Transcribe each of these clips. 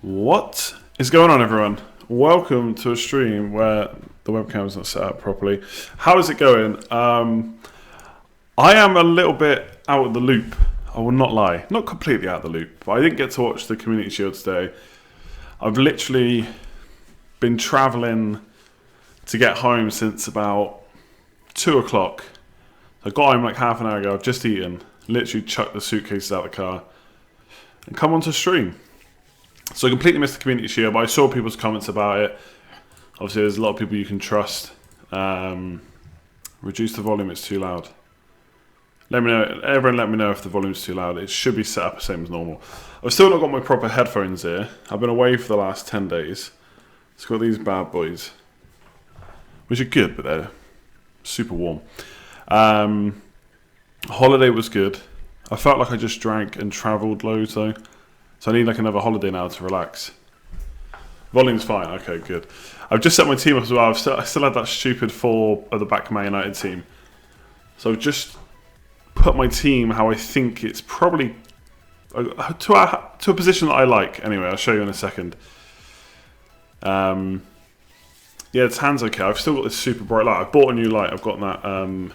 What is going on, everyone? Welcome to a stream where the webcam is not set up properly. How is it going? I am a little bit out of the loop. I will not lie. Not completely out of the loop, but I didn't get to watch the Community Shield today. I've literally been travelling to get home since about 2 o'clock. I got home like half an hour ago. I've just eaten. Literally chucked the suitcases out of the car and come on to stream. So I completely missed the Community Shield, but I saw people's comments about it. Obviously, there's a lot of people you can trust. Reduce the volume, it's too loud. Let me know. Everyone let me know if the volume's too loud. It should be set up the same as normal. I've still not got my proper headphones here. I've been away for the last 10 days. It's got these bad boys, which are good, but they're super warm. Holiday was good. I felt like I just drank and travelled loads though. So I need like another holiday now to relax. Volume's fine. Okay, good. I've just set my team up as well. I still had that stupid 4 at the back of my United team. So I've just put my team how I think it's probably to a position that I like. Anyway, I'll show you in a second. Yeah, the hand's okay. I've still got this super bright light. I've bought a new light. I've got that. I've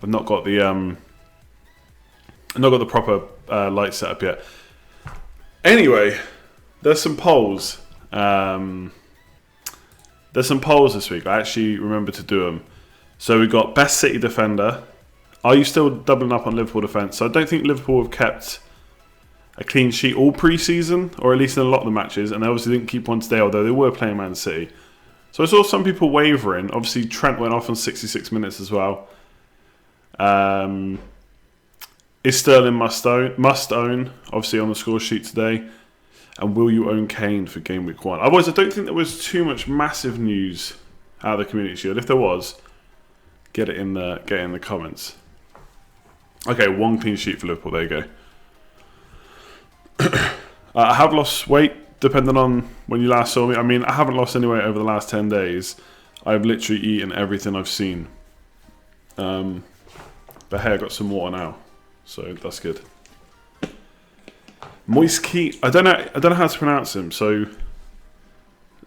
not got the proper light set up yet. Anyway, there's some polls. There's some polls this week. I actually remember to do them. So we got best City defender. Are you still doubling up on Liverpool defence? So I don't think Liverpool have kept a clean sheet all pre-season, or at least in a lot of the matches, and they obviously didn't keep one today, although they were playing Man City. So I saw some people wavering. Obviously, Trent went off on 66 minutes as well. Is Sterling must own, obviously on the score sheet today. And will you own Kane for Gameweek 1? Otherwise, I don't think there was too much massive news out of the Community Shield. If there was, get it in the comments. Okay, 1 clean sheet for Liverpool. There you go. I have lost weight, depending on when you last saw me. I mean, I haven't lost any weight over the last 10 days. I've literally eaten everything I've seen. But hey, I got some water now, so that's good. Moise Keane. I don't know how to pronounce him, so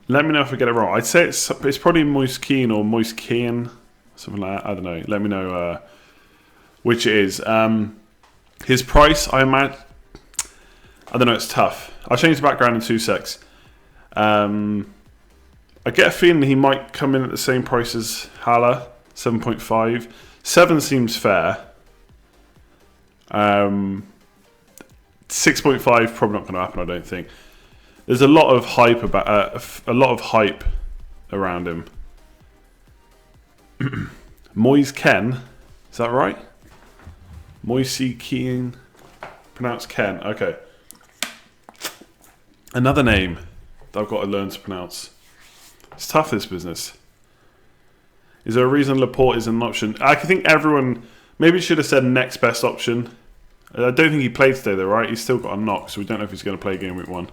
let me know if I get it wrong. I'd say it's probably Moise Keane or Moise Keane, something like that. I don't know. Let me know which it is. His price, I imagine. I don't know. It's tough. I'll change the background in 2 secs. I get a feeling he might come in at the same price as Haller, 7.5. 7 seems fair. 6.5 probably not going to happen. I don't think. There's a lot of hype around him. Moise Ken, is that right? Moise Keane, pronounced Ken. Okay. Another name that I've got to learn to pronounce. It's tough, this business. Is there a reason Laporte is an option? I think everyone maybe should have said next best option. I don't think he played today though, right? He's still got a knock, so we don't know if he's going to play Game Week 1.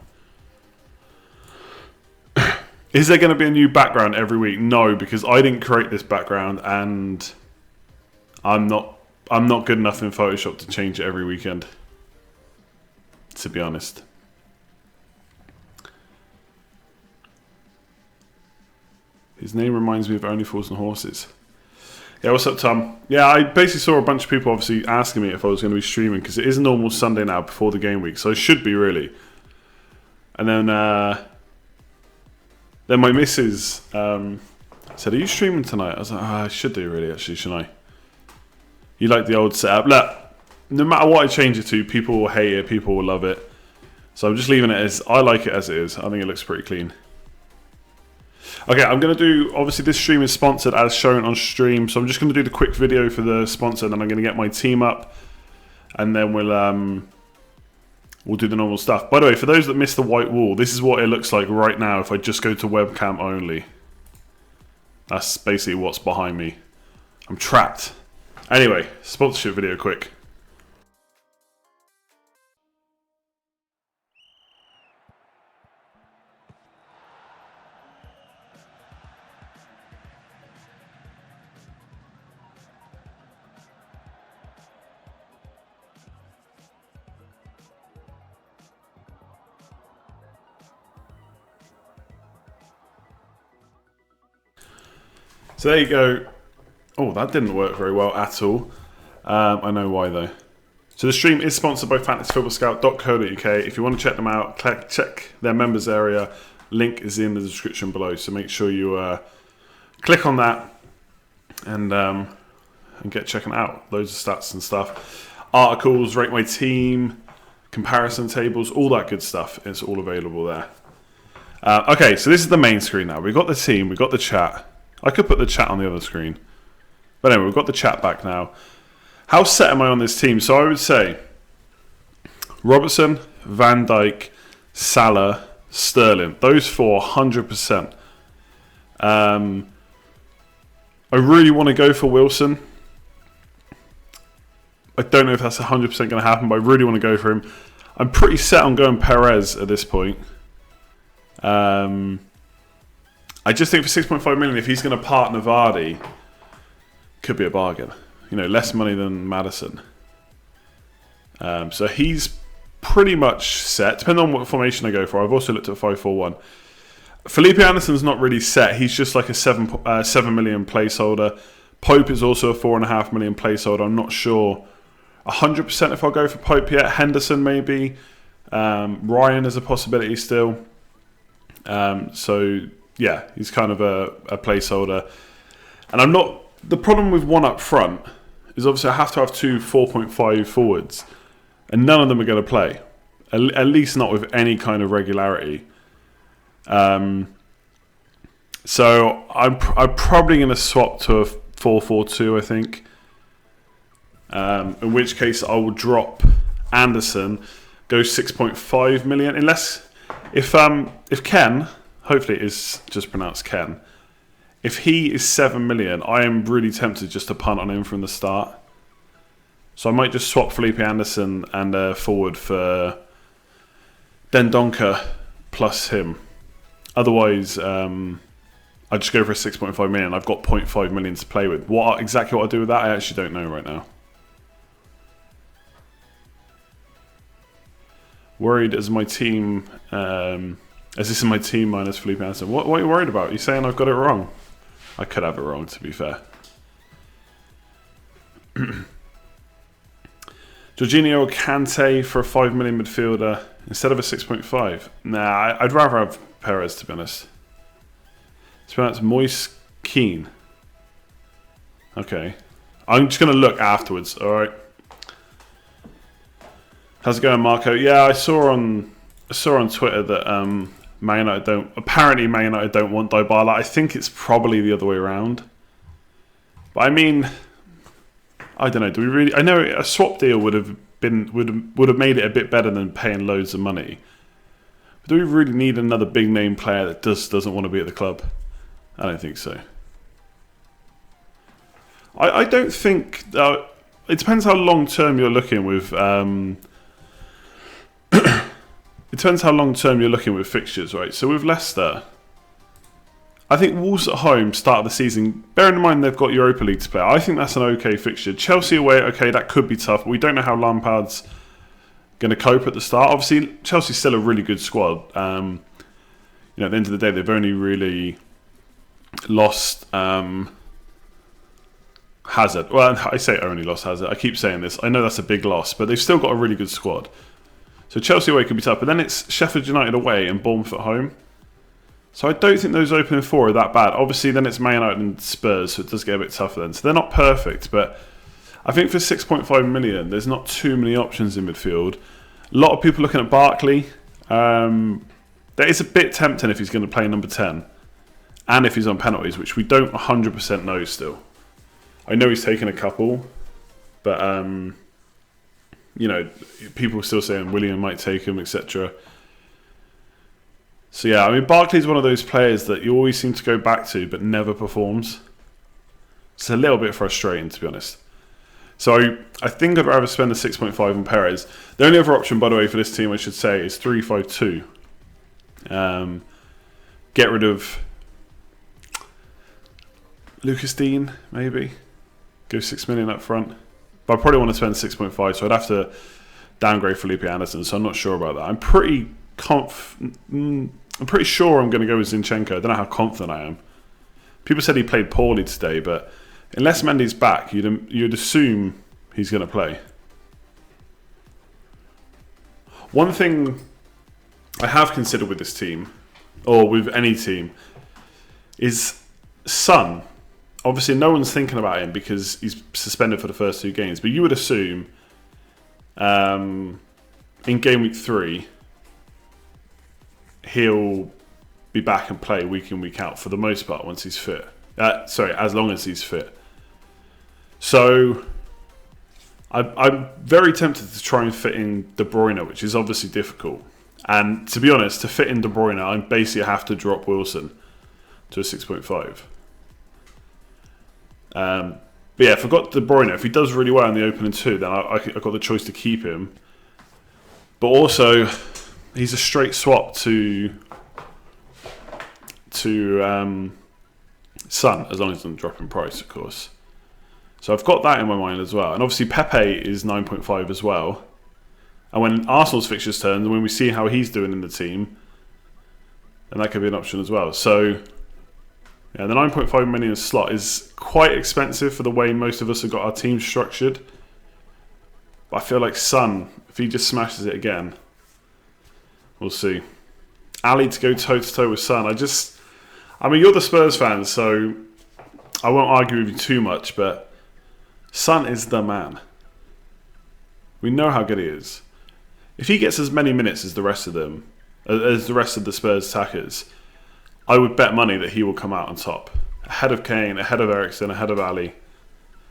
Is there going to be a new background every week? No, because I didn't create this background, and I'm not good enough in Photoshop to change it every weekend, to be honest. His name reminds me of Only Fools and Horses. Yeah, what's up, Tom? Yeah, I basically saw a bunch of people obviously asking me if I was going to be streaming, because it is a normal Sunday now before the game week, so I should be really. And then my missus said, "Are you streaming tonight?" I was like, I should do really, actually, shouldn't I? You like the old setup? Look, no matter what I change it to, people will hate it, people will love it. So I'm just leaving it as, I like it as it is. I think it looks pretty clean. Okay, I'm going to do, obviously this stream is sponsored as shown on stream, so I'm just going to do the quick video for the sponsor, and then I'm going to get my team up, and then we'll do the normal stuff. By the way, for those that missed the white wall, this is what it looks like right now if I just go to webcam only. That's basically what's behind me. I'm trapped. Anyway, sponsorship video quick. So there you go. Oh, that didn't work very well at all. I know why though. So the stream is sponsored by fantasyfootballscout.co.uk. If you want to check them out, check their members area. Link is in the description below. So make sure you click on that and get checking out. Loads of stats and stuff. Articles, rate my team, comparison tables, all that good stuff. It's all available there. Okay, so this is the main screen now. We've got the team, we've got the chat. I could put the chat on the other screen. But anyway, we've got the chat back now. How set am I on this team? So I would say Robertson, Van Dijk, Salah, Sterling. Those four, 100%. I really want to go for Wilson. I don't know if that's 100% going to happen, but I really want to go for him. I'm pretty set on going Perez at this point. I just think for 6.5 million, if he's going to partner Vardy, could be a bargain. You know, less money than Maddison. So he's pretty much set. Depending on what formation I go for. I've also looked at 5-4-1. Felipe Anderson's not really set. He's just like a 7 million placeholder. Pope is also a 4.5 million placeholder. I'm not sure 100% if I'll go for Pope yet. Henderson maybe. Ryan is a possibility still. So yeah, he's kind of a placeholder. And I'm not... The problem with one up front is obviously I have to have 2 4.5 forwards. And none of them are going to play. At least not with any kind of regularity. So I'm probably going to swap to a 4-4-2, I think. In which case I will drop Anderson, go 6.5 million. Unless, if Ken, hopefully it is just pronounced Ken, if he is 7 million, I am really tempted just to punt on him from the start. So I might just swap Felipe Anderson and forward for Dendonka plus him. Otherwise, I just go for a 6.5 million. I've got 0.5 million to play with. Exactly what I do with that, I actually don't know right now. Worried as my team, as this is my team minus Felipe Anderson. What are you worried about? You're saying I've got it wrong? I could have it wrong, to be fair. Jorginho Kante for a 5 million midfielder instead of a 6.5. Nah, I'd rather have Perez, to be honest. It's pronounced Moise Keane. Okay. I'm just going to look afterwards, alright? How's it going, Marco? Yeah, I saw on Twitter that Man United don't want Dybala. I think it's probably the other way around. But I mean, I don't know. Do we really? I know a swap deal would have made it a bit better than paying loads of money. But do we really need another big name player that doesn't want to be at the club? I don't think so. I don't think. It depends how long term you're looking with. It depends how long term you're looking with fixtures, right? So with Leicester, I think Wolves at home start of the season. Bearing in mind they've got Europa League to play, I think that's an okay fixture. Chelsea away, okay, that could be tough. But we don't know how Lampard's going to cope at the start. Obviously, Chelsea's still a really good squad. At the end of the day, they've only really lost Hazard. Well, I say only lost Hazard. I keep saying this. I know that's a big loss, but they've still got a really good squad. So Chelsea away could be tough, but then it's Sheffield United away and Bournemouth at home. So I don't think those opening four are that bad. Obviously, then it's Man United and Spurs, so it does get a bit tougher then. So they're not perfect, but I think for 6.5 million, there's not too many options in midfield. A lot of people looking at Barkley. That is a bit tempting if he's going to play number 10, and if he's on penalties, which we don't 100% know still. I know he's taken a couple, but people are still saying William might take him, etc. So yeah, I mean, Barkley's one of those players that you always seem to go back to, but never performs. It's a little bit frustrating, to be honest. So I think I'd rather spend the 6.5 on Perez. The only other option, by the way, for this team, I should say, is 3-5-2. Get rid of Lucas Dean, maybe. Go 6 million up front. But I probably want to spend 6.5, so I'd have to downgrade Felipe Anderson, so I'm not sure about that. I'm pretty sure I'm going to go with Zinchenko. I don't know how confident I am. People said he played poorly today, but unless Mendy's back, you'd assume he's going to play. One thing I have considered with this team, or with any team, is Son. Obviously, no one's thinking about him because he's suspended for the first 2 games, but you would assume in game week 3 he'll be back and play week in, week out for the most part once he's fit. As long as he's fit. So I'm very tempted to try and fit in De Bruyne, which is obviously difficult. And to be honest, to fit in De Bruyne, I basically have to drop Wilson to a 6.5. But yeah, if I got De Bruyne, if he does really well in the opening 2, then I've got the choice to keep him. But also, he's a straight swap to Son, as long as it doesn't drop in price, of course. So I've got that in my mind as well. And obviously Pepe is 9.5 as well. And when Arsenal's fixtures turn, when we see how he's doing in the team, then that could be an option as well. So yeah, the 9.5 million slot is quite expensive for the way most of us have got our team structured. But I feel like Son, if he just smashes it again, we'll see. Ali to go toe-to-toe with Son. I mean, you're the Spurs fan, so I won't argue with you too much, but Son is the man. We know how good he is. If he gets as many minutes as the rest of them, as the rest of the Spurs attackers, I would bet money that he will come out on top. Ahead of Kane, ahead of Eriksen, ahead of Ali.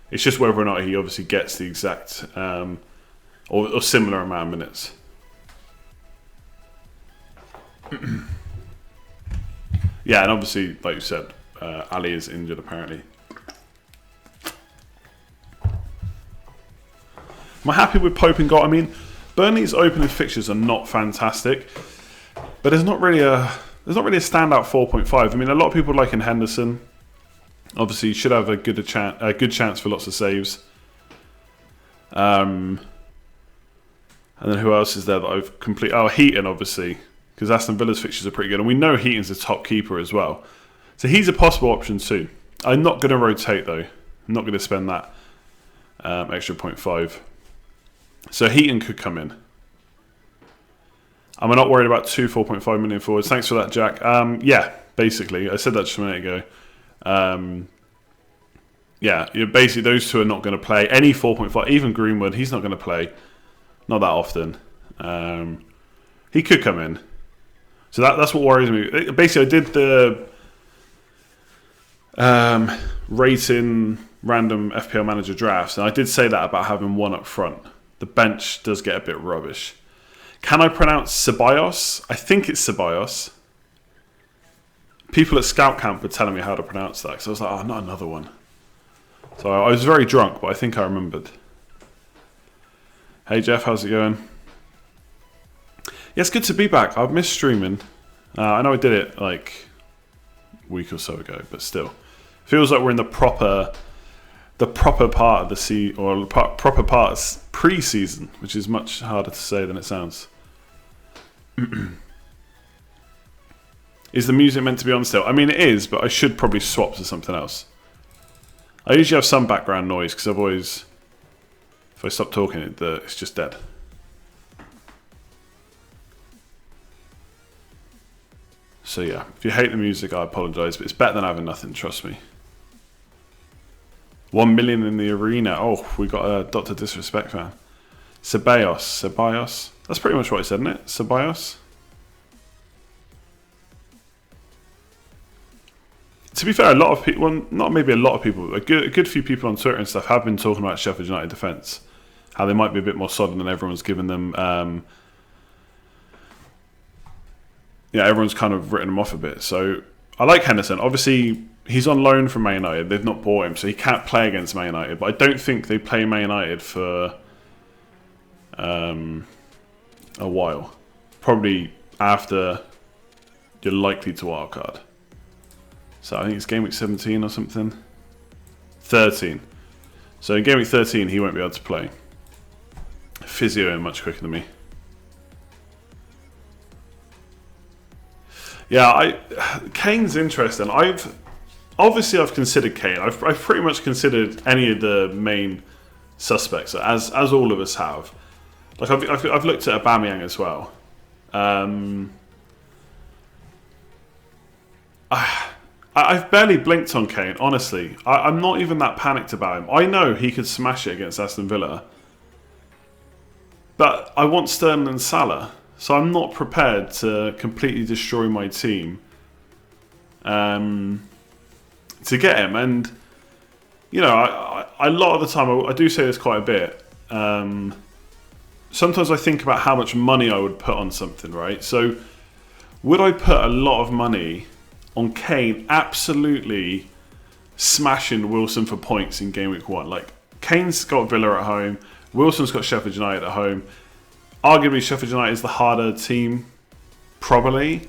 It's just whether or not he obviously gets the exact or similar amount of minutes. Yeah, and obviously, like you said, Ali is injured apparently. Am I happy with Pope and Gott? I mean, Burnley's opening fixtures are not fantastic, but there's not really a standout 4.5. I mean, a lot of people like in Henderson. Obviously, he should have a good chance for lots of saves. And then who else is there that I've completely... Oh, Heaton, obviously, because Aston Villa's fixtures are pretty good. And we know Heaton's a top keeper as well. So he's a possible option too. I'm not going to rotate, though. I'm not going to spend that extra 0.5. So Heaton could come in. Am I not worried about 4.5 million forwards? Thanks for that, Jack. Yeah, basically. I said that just a minute ago. Yeah, basically those two are not going to play. Any 4.5, even Greenwood, he's not going to play. Not that often. He could come in. So that's what worries me. Basically, I did the rating random FPL manager drafts, and I did say that about having one up front. The bench does get a bit rubbish. Can I pronounce Ceballos? I think it's Ceballos. People at Scout Camp were telling me how to pronounce that, so I was like, oh, not another one. So I was very drunk, but I think I remembered. Hey Jeff, how's it going? Yeah, it's good to be back. I've missed streaming. I know I did it like a week or so ago, but still. Feels like we're in the proper part of the proper part of pre-season, which is much harder to say than it sounds. Is the music meant to be on still? I mean, it is, but I should probably swap to something else. I usually have some background noise because I've always, if I stop talking, it's just dead. So yeah, if you hate the music, I apologise, but it's better than having nothing, trust me. 1 million in the arena. Oh, we got a Dr. Disrespect fan. Ceballos. That's pretty much what I said, isn't it? Ceballos. To be fair, a lot of people, well, not maybe a lot of people, but a good few people on Twitter and stuff have been talking about Sheffield United defence. How they might be a bit more solid than everyone's given them. Yeah, everyone's kind of written them off a bit. So I like Henderson. Obviously, he's on loan from Man United. They've not bought him, so he can't play against Man United. But I don't think they play Man United for a while. Probably after you're likely to wildcard. So I think it's game week 17 or something. 13. So in game week 13, he won't be able to play. Physio him much quicker than me. Yeah, Kane's interesting. I've obviously I've considered Kane. I've pretty much considered any of the main suspects, as all of us have. Like I've looked at Aubameyang as well. I've barely blinked on Kane, honestly. I'm not even that panicked about him. I know he could smash it against Aston Villa. But I want Sterling and Salah. So I'm not prepared to completely destroy my team to get him. And, you know, a lot of the time, I do say this quite a bit. Sometimes I think about how much money I would put on something, right? So would I put a lot of money on Kane absolutely smashing Wilson for points in Game Week 1? Like, Kane's got Villa at home, Wilson's got Sheffield United at home. Arguably, Sheffield United is the harder team, probably.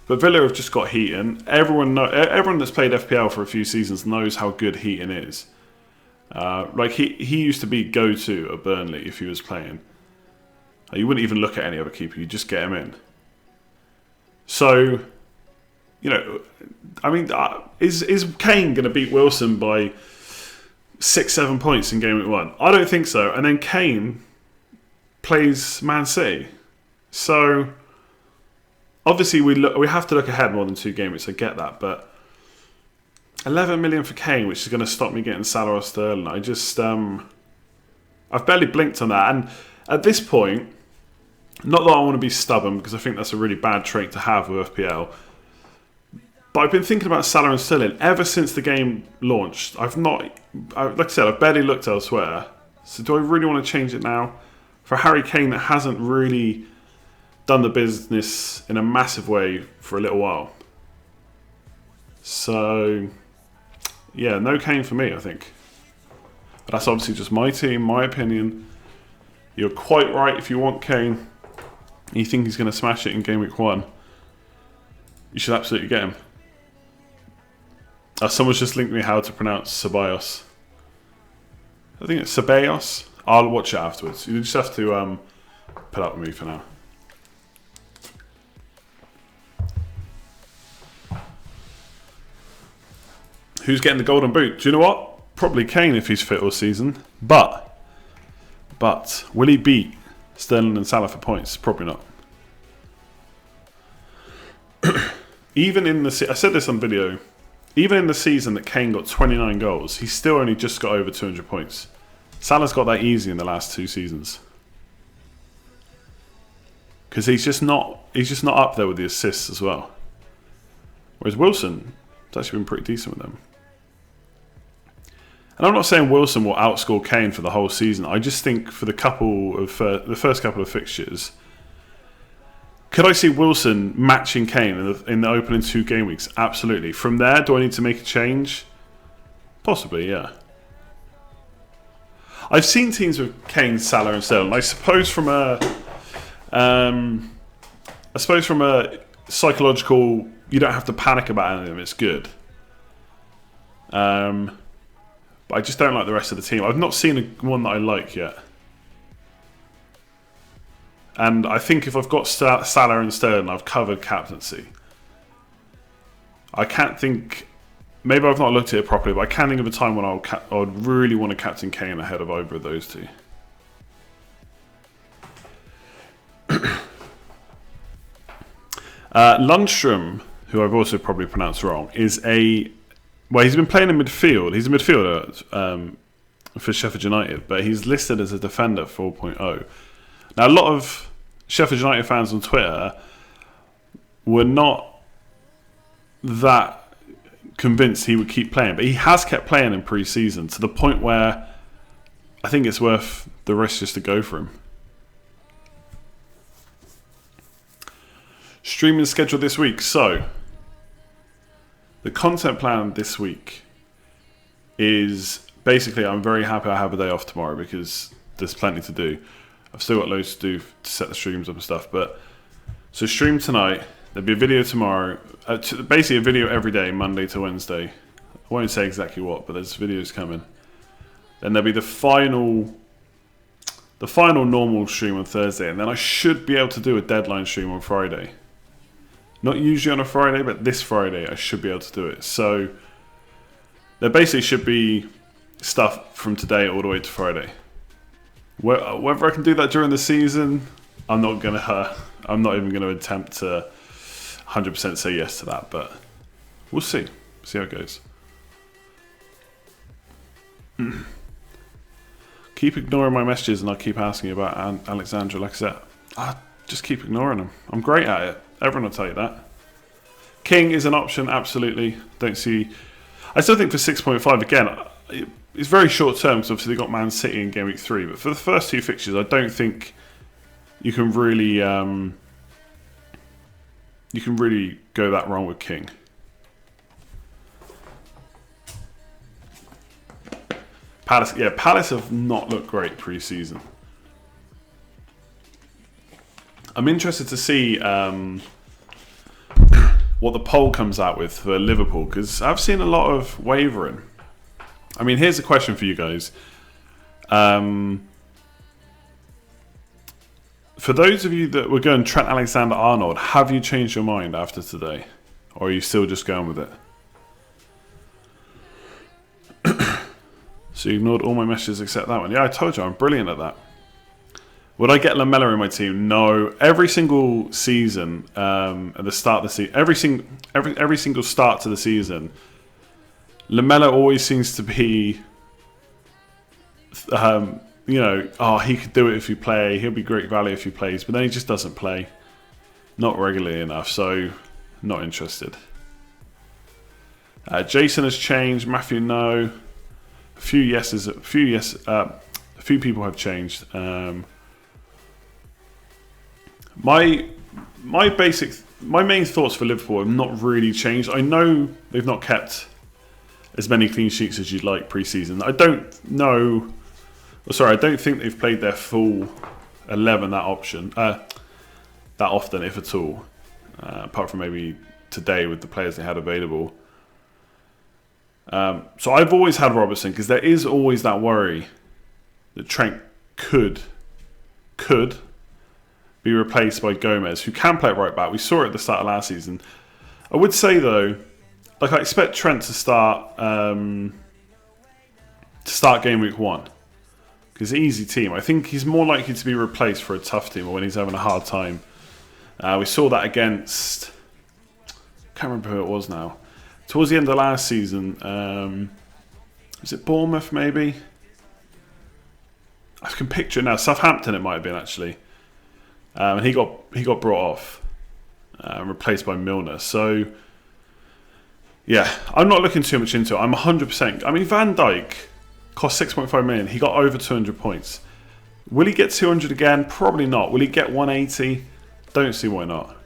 But Villa have just got Heaton. Everyone that's played FPL for a few seasons knows how good Heaton is. Like, he used to be go-to at Burnley if he was playing. You wouldn't even look at any other keeper, you just get him in. So, you know, I mean, is Kane going to beat Wilson by 6-7 points in Game Week 1? I don't think so. And then Kane plays Man City. So, obviously, we have to look ahead more than 2 game weeks. I get that. But 11 million for Kane, which is going to stop me getting Salah or Sterling. I just, I've barely blinked on that. And at this point, not that I want to be stubborn, because I think that's a really bad trait to have with FPL. But I've been thinking about Salah and Sterling ever since the game launched. Like I said, I've barely looked elsewhere. So do I really want to change it now? For Harry Kane, that hasn't really done the business in a massive way for a little while. So, yeah, no Kane for me, I think. But that's obviously just my team, my opinion. You're quite right. If you want Kane and you think he's going to smash it in Game Week 1, you should absolutely get him. Someone's just linked me how to pronounce Ceballos. I think it's Ceballos. I'll watch it afterwards. You just have to put up with me for now. Who's getting the golden boot? Do you know what? Probably Kane if he's fit all season. But will he beat Sterling and Salah for points? Probably not. Even in the I said this on video. Even in the season that Kane got 29 goals, he's still only just got over 200 points. Salah's got that easy in the last 2 seasons. Because he's just not up there with the assists as well. Whereas Wilson, it's actually been pretty decent with them. And I'm not saying Wilson will outscore Kane for the whole season. I just think for the first couple of fixtures, could I see Wilson matching Kane in the opening 2 game weeks? Absolutely. From there, do I need to make a change? Possibly, yeah. I've seen teams with Kane, Salah, and Sterling. I suppose from a psychological, you don't have to panic about any of them. It's good. But I just don't like the rest of the team. I've not seen one that I like yet. And I think if I've got Salah and Sterling, I've covered captaincy. I can't think... Maybe I've not looked at it properly, but I can't think of a time when I would really want to captain Kane ahead of either of those 2. Lundstrom, who I've also probably pronounced wrong, is well, he's been playing in midfield. He's a midfielder for Sheffield United, but he's listed as a defender 4.0. Now, a lot of Sheffield United fans on Twitter were not that convinced he would keep playing, but he has kept playing in pre-season to the point where I think it's worth the risk just to go for him. Streaming schedule this week. So, the content plan this week is basically, I'm very happy I have a day off tomorrow because there's plenty to do. I've still got loads to do to set the streams up and stuff. But so stream tonight. There'll be a video tomorrow. Basically a video every day, Monday to Wednesday. I won't say exactly what, but there's videos coming. Then there'll be the final normal stream on Thursday, and then I should be able to do a deadline stream on Friday. Not usually on a Friday, but this Friday I should be able to do it. So there basically should be stuff from today all the way to Friday. Whether I can do that during the season, I'm not even gonna attempt to 100% say yes to that, but we'll see. See how it goes. Keep ignoring my messages and I'll keep asking you about Alexandra Lacazette. Just keep ignoring them. I'm great at it. Everyone will tell you that. King is an option, absolutely. I still think for 6.5, again, it's very short term because obviously they got Man City in Game Week 3. But for the first 2 fixtures, I don't think you can really go that wrong with King. Palace have not looked great pre-season. I'm interested to see what the poll comes out with for Liverpool, because I've seen a lot of wavering. I mean, here's a question for you guys. For those of you that were going Trent Alexander-Arnold, have you changed your mind after today? Or are you still just going with it? So you ignored all my messages except that one. Yeah, I told you, I'm brilliant at that. Would I get Lamella in my team? No. Every single season, at the start of the season, every single start to the season, Lamella always seems to be, he could do it if you play. He'll be great value if he plays, but then he just doesn't play, not regularly enough. So, not interested. Jason has changed. Matthew, no. A few yeses. A few people have changed. My main thoughts for Liverpool have not really changed. I know they've not kept as many clean sheets as you'd like pre-season. I don't think they've played their full 11 that often, if at all. Apart from maybe today with the players they had available. So I've always had Robertson because there is always that worry that Trent could be replaced by Gomez, who can play at right back. We saw it at the start of last season. I would say though, I expect Trent to start Game Week 1 because easy team. I think he's more likely to be replaced for a tough team or when he's having a hard time. We saw that against, I can't remember who it was now. Towards the end of last season, was it Bournemouth maybe? I can picture it now. Southampton it might have been actually. And he got brought off and replaced by Milner. So, yeah, I'm not looking too much into it. I'm 100%. I mean, Van Dijk cost 6.5 million. He got over 200 points. Will he get 200 again? Probably not. Will he get 180? Don't see why not.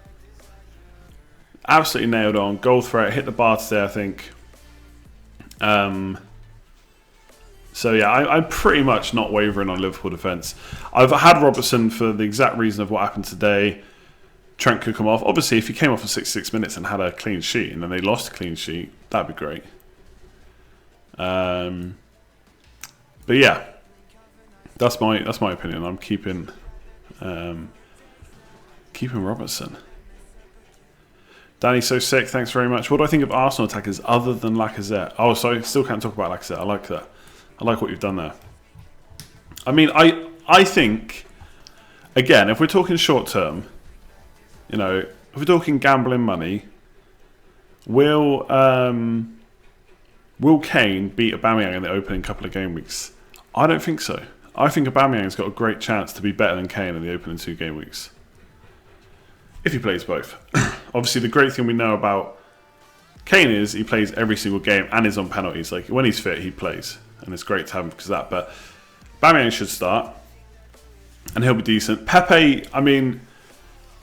Absolutely nailed on. Goal threat. Hit the bar today, I think. So yeah, I'm pretty much not wavering on Liverpool defence. I've had Robertson for the exact reason of what happened today. Trent could come off. Obviously, if he came off for 66 minutes and had a clean sheet, and then they lost a clean sheet, that'd be great. But yeah, that's my opinion. I'm keeping Robertson. Danny's so sick. Thanks very much. What do I think of Arsenal attackers other than Lacazette? Oh, sorry, still can't talk about Lacazette. I like that. I like what you've done there. I mean, I think, again, if we're talking short term, if we're talking gambling money, will Kane beat Aubameyang in the opening couple of game weeks? I don't think so. I think Aubameyang's got a great chance to be better than Kane in the opening 2 game weeks. If he plays both. Obviously, the great thing we know about Kane is he plays every single game and is on penalties. Like, when he's fit, he plays. And it's great to have him because of that. But Aubameyang should start. And he'll be decent. Pepe, I mean,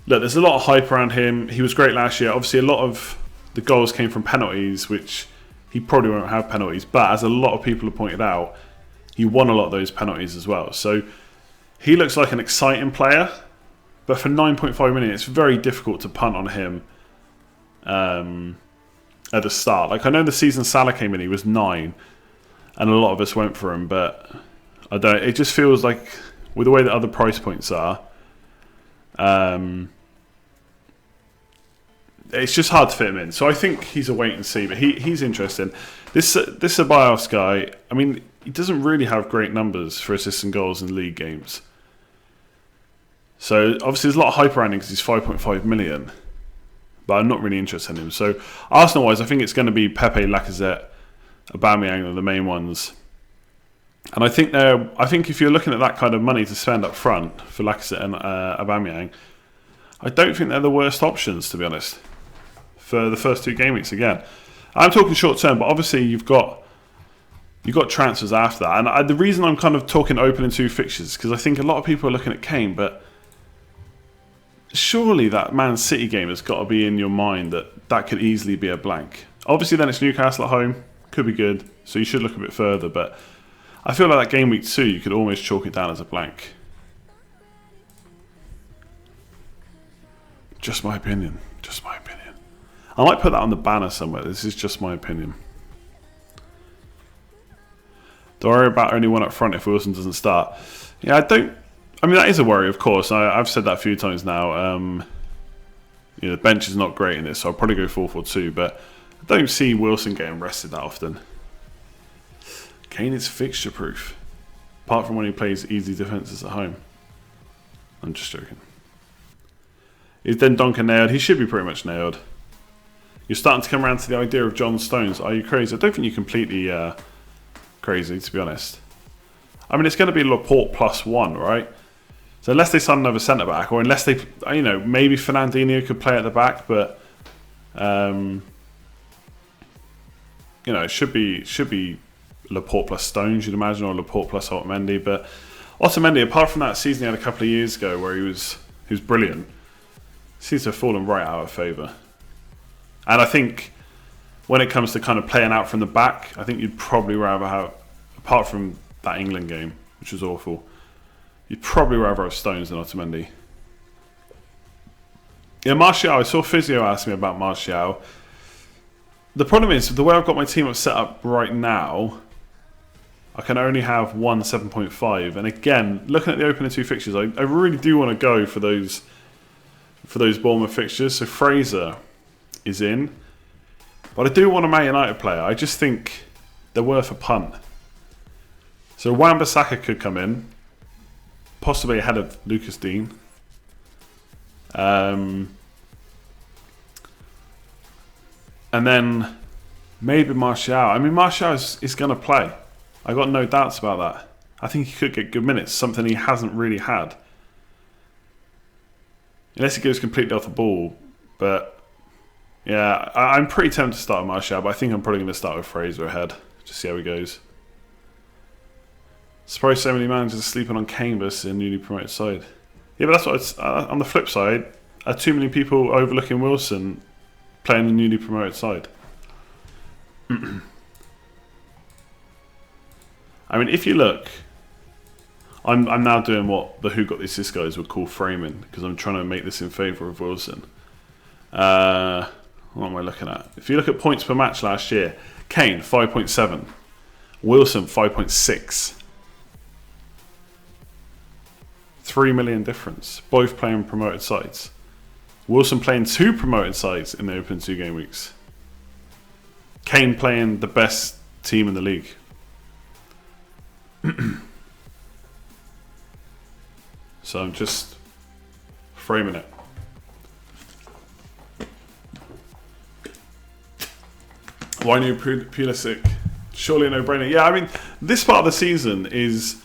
look, there's a lot of hype around him. He was great last year. Obviously, a lot of the goals came from penalties, which he probably won't have penalties. But as a lot of people have pointed out, he won a lot of those penalties as well. So he looks like an exciting player. But for 9.5 million, it's very difficult to punt on him at the start. Like, I know the season Salah came in, he was 9. And a lot of us went for him, but I don't. It just feels like, with the way that other price points are, it's just hard to fit him in. So I think he's a wait and see, but he's interesting. This Ceballos guy, I mean, he doesn't really have great numbers for assists and goals in league games. So obviously there's a lot of hype around him because he's 5.5 million. But I'm not really interested in him. So Arsenal-wise, I think it's going to be Pepe, Lacazette, Aubameyang are the main ones. And I think if you're looking at that kind of money to spend up front for Lacazette and Aubameyang, I don't think they're the worst options, to be honest, for the first 2 game weeks again. I'm talking short term, but obviously you've got transfers after that. And the reason I'm kind of talking opening 2 fixtures is because I think a lot of people are looking at Kane, but surely that Man City game has got to be in your mind that could easily be a blank. Obviously then it's Newcastle at home, could be good, so you should look a bit further, but I feel like that game week 2 you could almost chalk it down as a blank. Just my opinion. Just my opinion. I might put that on the banner somewhere. This is just my opinion. Don't worry about only one up front if Wilson doesn't start. Yeah, I mean, that is a worry, of course. I've said that a few times now. The bench is not great in this, so I'll probably go 4-4-2, but I don't see Wilson getting rested that often. Kane is fixture proof. Apart from when he plays easy defences at home. I'm just joking. Is then Duncan nailed? He should be pretty much nailed. You're starting to come around to the idea of John Stones. Are you crazy? I don't think you're completely crazy, to be honest. I mean, it's going to be Laporte +1, right? So unless they sign another centre-back, or unless they, maybe Fernandinho could play at the back, but, it should be Laporte plus Stones, you'd imagine, or Laporte plus Otamendi. But Otamendi, apart from that season he had a couple of years ago where he was brilliant, seems to have fallen right out of favour. And I think when it comes to kind of playing out from the back, I think you'd probably rather have, apart from that England game, which was awful, you'd probably rather have Stones than Otamendi. Yeah, Martial, I saw Physio ask me about Martial. The problem is, the way I've got my team up set up right now, I can only have one 7.5. And again, looking at the opening 2 fixtures, I really do want to go for those Bournemouth fixtures. So Fraser is in. But I do want a Man United player. I just think they're worth a punt. So Wan-Bissaka could come in, possibly ahead of Lucas Dean. And then maybe Martial. I mean, Martial is going to play. I got no doubts about that. I think he could get good minutes, something he hasn't really had. Unless he goes completely off the ball. But, yeah, I'm pretty tempted to start with Martial, but I think I'm probably going to start with Fraser ahead. Just see how he goes. Surprised so many managers are sleeping on Kane versus a newly promoted side. Yeah, but that's what it's... on the flip side, are too many people overlooking Wilson playing the newly promoted side? I mean, if you look... I'm now doing what the Who Got This This guys would call framing, because I'm trying to make this in favour of Wilson. What am I looking at? If you look at points per match last year, Kane 5.7, Wilson 5.6. 3 million difference. Both playing promoted sides. Wilson playing 2 promoted sides in the open 2 game weeks. Kane playing the best team in the league. So I'm just framing it. Why new Pulisic? Surely a no-brainer. Yeah, I mean, this part of the season is...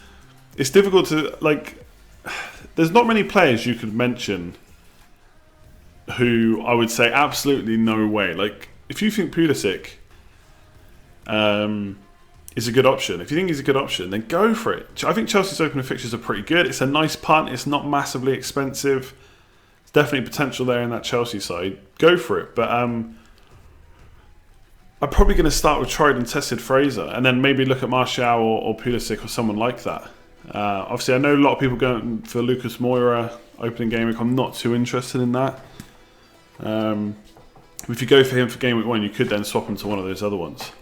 It's difficult to, there's not many players you could mention who I would say absolutely no way. If you think Pulisic is a good option, if you think he's a good option, then go for it. I think Chelsea's opening fixtures are pretty good. It's a nice punt. It's not massively expensive. There's definitely potential there in that Chelsea side. Go for it. But I'm probably going to start with tried and tested Fraser, and then maybe look at Martial or Pulisic or someone like that. Obviously, I know a lot of people going for Lucas Moura opening game week. I'm not too interested in that. If you go for him for game week 1, you could then swap him to one of those other ones.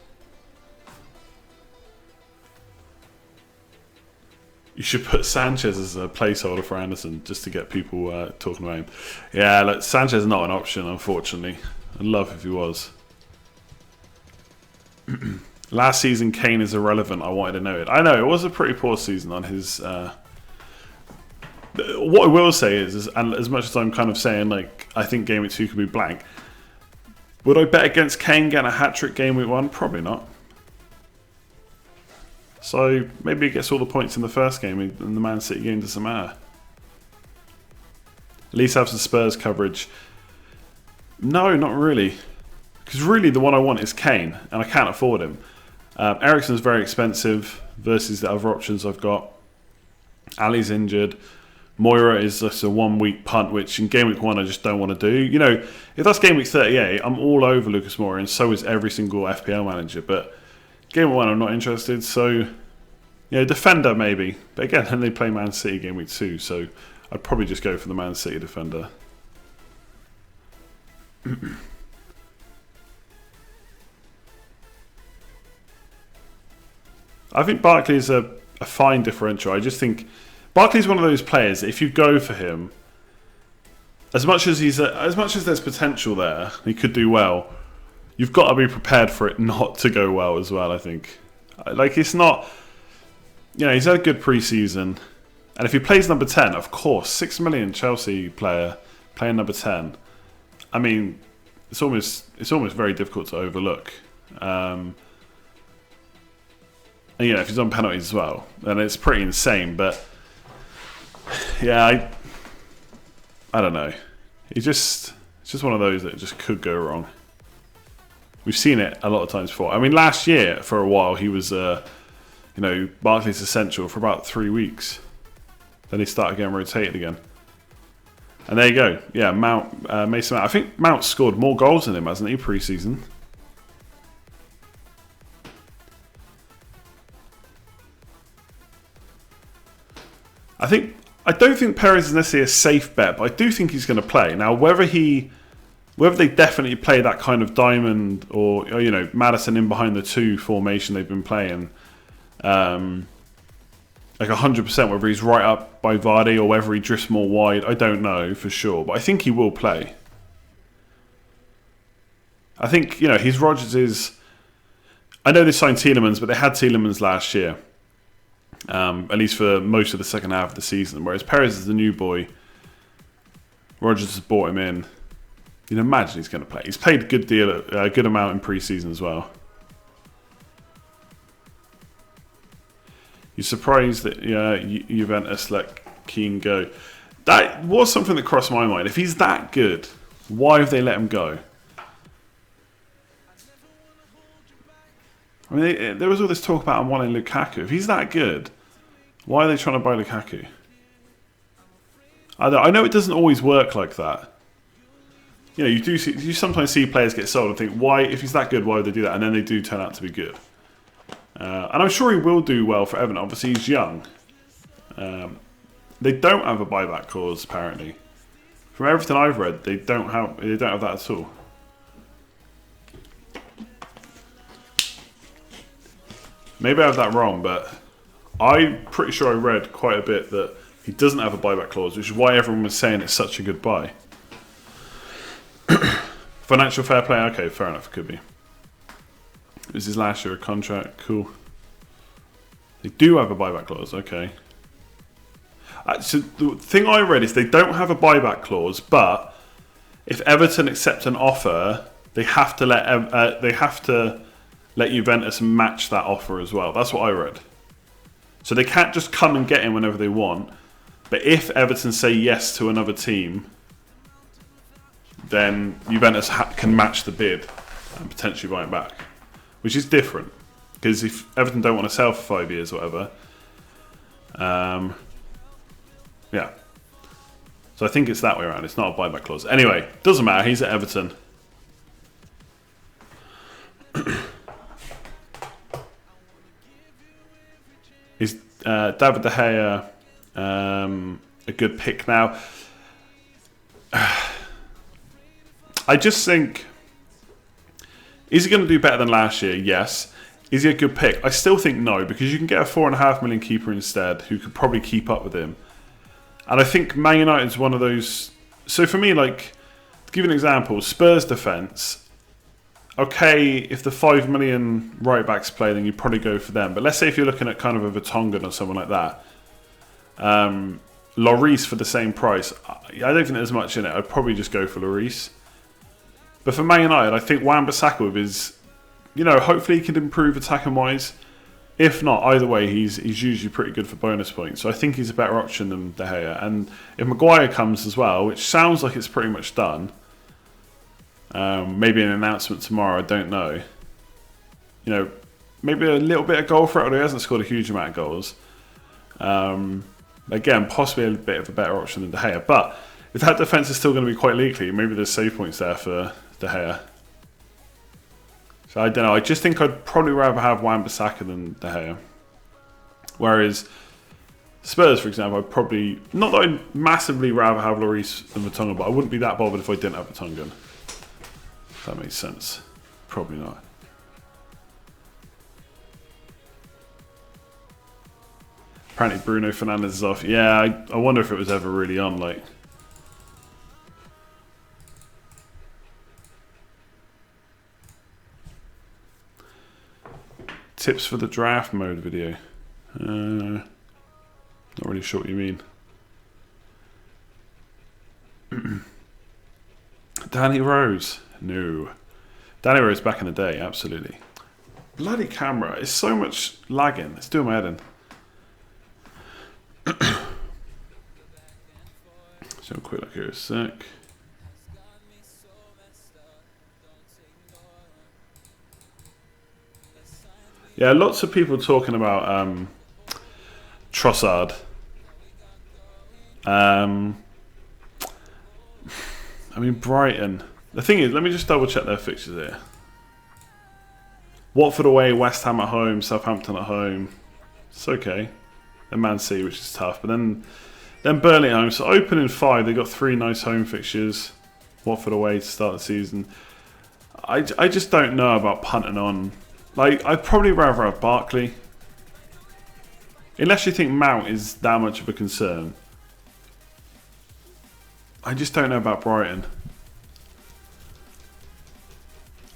You should put Sanchez as a placeholder for Anderson just to get people talking about him. Yeah, look, Sanchez is not an option, unfortunately. I'd love if he was. Last season, Kane is irrelevant. I wanted to know it. I know, it was a pretty poor season on his... What I will say is, and as much as I'm kind of saying, like, I think Game Week 2 could be blank, would I bet against Kane getting a hat-trick Game Week 1? Probably not. So maybe he gets all the points in the first game and the Man City game doesn't matter. At least have some Spurs coverage. No, not really. Because really the one I want is Kane, and I can't afford him. Eriksen's very expensive versus the other options I've got. Ali's injured. Moira is just a 1 week punt, which in Game Week 1 I just don't want to do. You know, if that's Game Week 38, I'm all over Lucas Moura, and so is every single FPL manager. But Game Week 1 I'm not interested, so yeah, defender maybe. But again, then they play Man City Game Week 2, so I'd probably just go for the Man City defender. I think Barkley is a fine differential. I just think Barkley's one of those players that if you go for him, as much as there's potential there, he could do well. You've got to be prepared for it not to go well as well. I think, like, it's not. You know, he's had a good pre-season, and if he plays number 10, of course, 6 million Chelsea player playing number 10. I mean, it's almost very difficult to overlook. And, you know, if he's on penalties as well, then it's pretty insane. But yeah, I don't know. It's just one of those that just could go wrong. We've seen it a lot of times before. I mean, last year for a while he was, you know, Barkley's essential for about 3 weeks. Then he started getting rotated again. And there you go. Yeah, Mason Mount. I think Mount scored more goals than him, hasn't he, pre-season? I don't think Perez is necessarily a safe bet, but I do think he's going to play. Now, whether they definitely play that kind of diamond or you know, Maddison in behind the two formation they've been playing, like 100%, whether he's right up by Vardy or whether he drifts more wide, I don't know for sure, but I think he will play. I think, you know, he's Rodgers'. I know they signed Tielemans, but they had Tielemans last year. At least for most of the second half of the season. Whereas Perez is the new boy. Rodgers has brought him in. You'd imagine he's going to play. He's played a good amount in pre-season as well. You're surprised that Juventus let Keane go. That was something that crossed my mind. If he's that good, why have they let him go? I mean, there was all this talk about him wanting Lukaku. If he's that good, why are they trying to buy Lukaku? I know it doesn't always work like that. You know, you sometimes see players get sold and think, why? If he's that good, why would they do that? And then they do turn out to be good. And I'm sure he will do well for Everton. Obviously, he's young. They don't have a buyback clause, apparently. From everything I've read, they don't have that at all. Maybe I have that wrong, but I'm pretty sure I read quite a bit that he doesn't have a buyback clause, which is why everyone was saying it's such a good buy. Financial fair play, okay, fair enough, it could be. It was his last year of contract, cool. They do have a buyback clause, okay. So the thing I read is they don't have a buyback clause, but if Everton accept an offer, they have to let Juventus match that offer as well. That's what I read. So they can't just come and get him whenever they want. But if Everton say yes to another team, then Juventus can match the bid and potentially buy it back. Which is different. Because if Everton don't want to sell for 5 years or whatever, yeah. So I think it's that way around. It's not a buyback clause. Anyway, doesn't matter. He's at Everton. Is David De Gea a good pick now? I just think, is he going to do better than last year? Yes. Is he a good pick? I still think no, because you can get a 4.5 million keeper instead who could probably keep up with him. And I think Man United's one of those. So for me, like, to give you an example, Spurs defence. Okay, if the 5 million right backs play, then you'd probably go for them. But let's say if you're looking at kind of a Vertonghen or someone like that, Lloris for the same price, I don't think there's much in it. I'd probably just go for Lloris. But for Man United, I think Wan-Bissaka with his, hopefully he can improve attacking wise. If not, either way, he's usually pretty good for bonus points. So I think he's a better option than De Gea. And if Maguire comes as well, which sounds like it's pretty much done, maybe an announcement tomorrow, I don't know. Maybe a little bit of goal threat, although he hasn't scored a huge amount of goals. Again, possibly a bit of a better option than De Gea. But if that defence is still going to be quite leaky, maybe there's save points there for De Gea. So I don't know. I just think I'd probably rather have Wan-Bissaka than De Gea. Whereas Spurs, for example, I'd probably... Not that I'd massively rather have Lloris than Vertonghen, but I wouldn't be that bothered if I didn't have Vertonghen. If that makes sense. Probably not. Apparently Bruno Fernandes is off. Yeah, I wonder if it was ever really on, like... Tips for the draft mode video. Not really sure what you mean. Danny Rose. No. Danny Rose back in the day, absolutely. Bloody camera. It's so much lagging. It's doing my head in. So a quick look here a sec. Yeah, lots of people talking about Trossard. I mean, Brighton. The thing is, let me just double check their fixtures here. Watford away, West Ham at home, Southampton at home. It's okay. Then Man City, which is tough. But then Burnley at home. So opening 5, they got 3 nice home fixtures. Watford away to start the season. I just don't know about punting on. Like, I'd probably rather have Barkley. Unless you think Mount is that much of a concern. I just don't know about Brighton.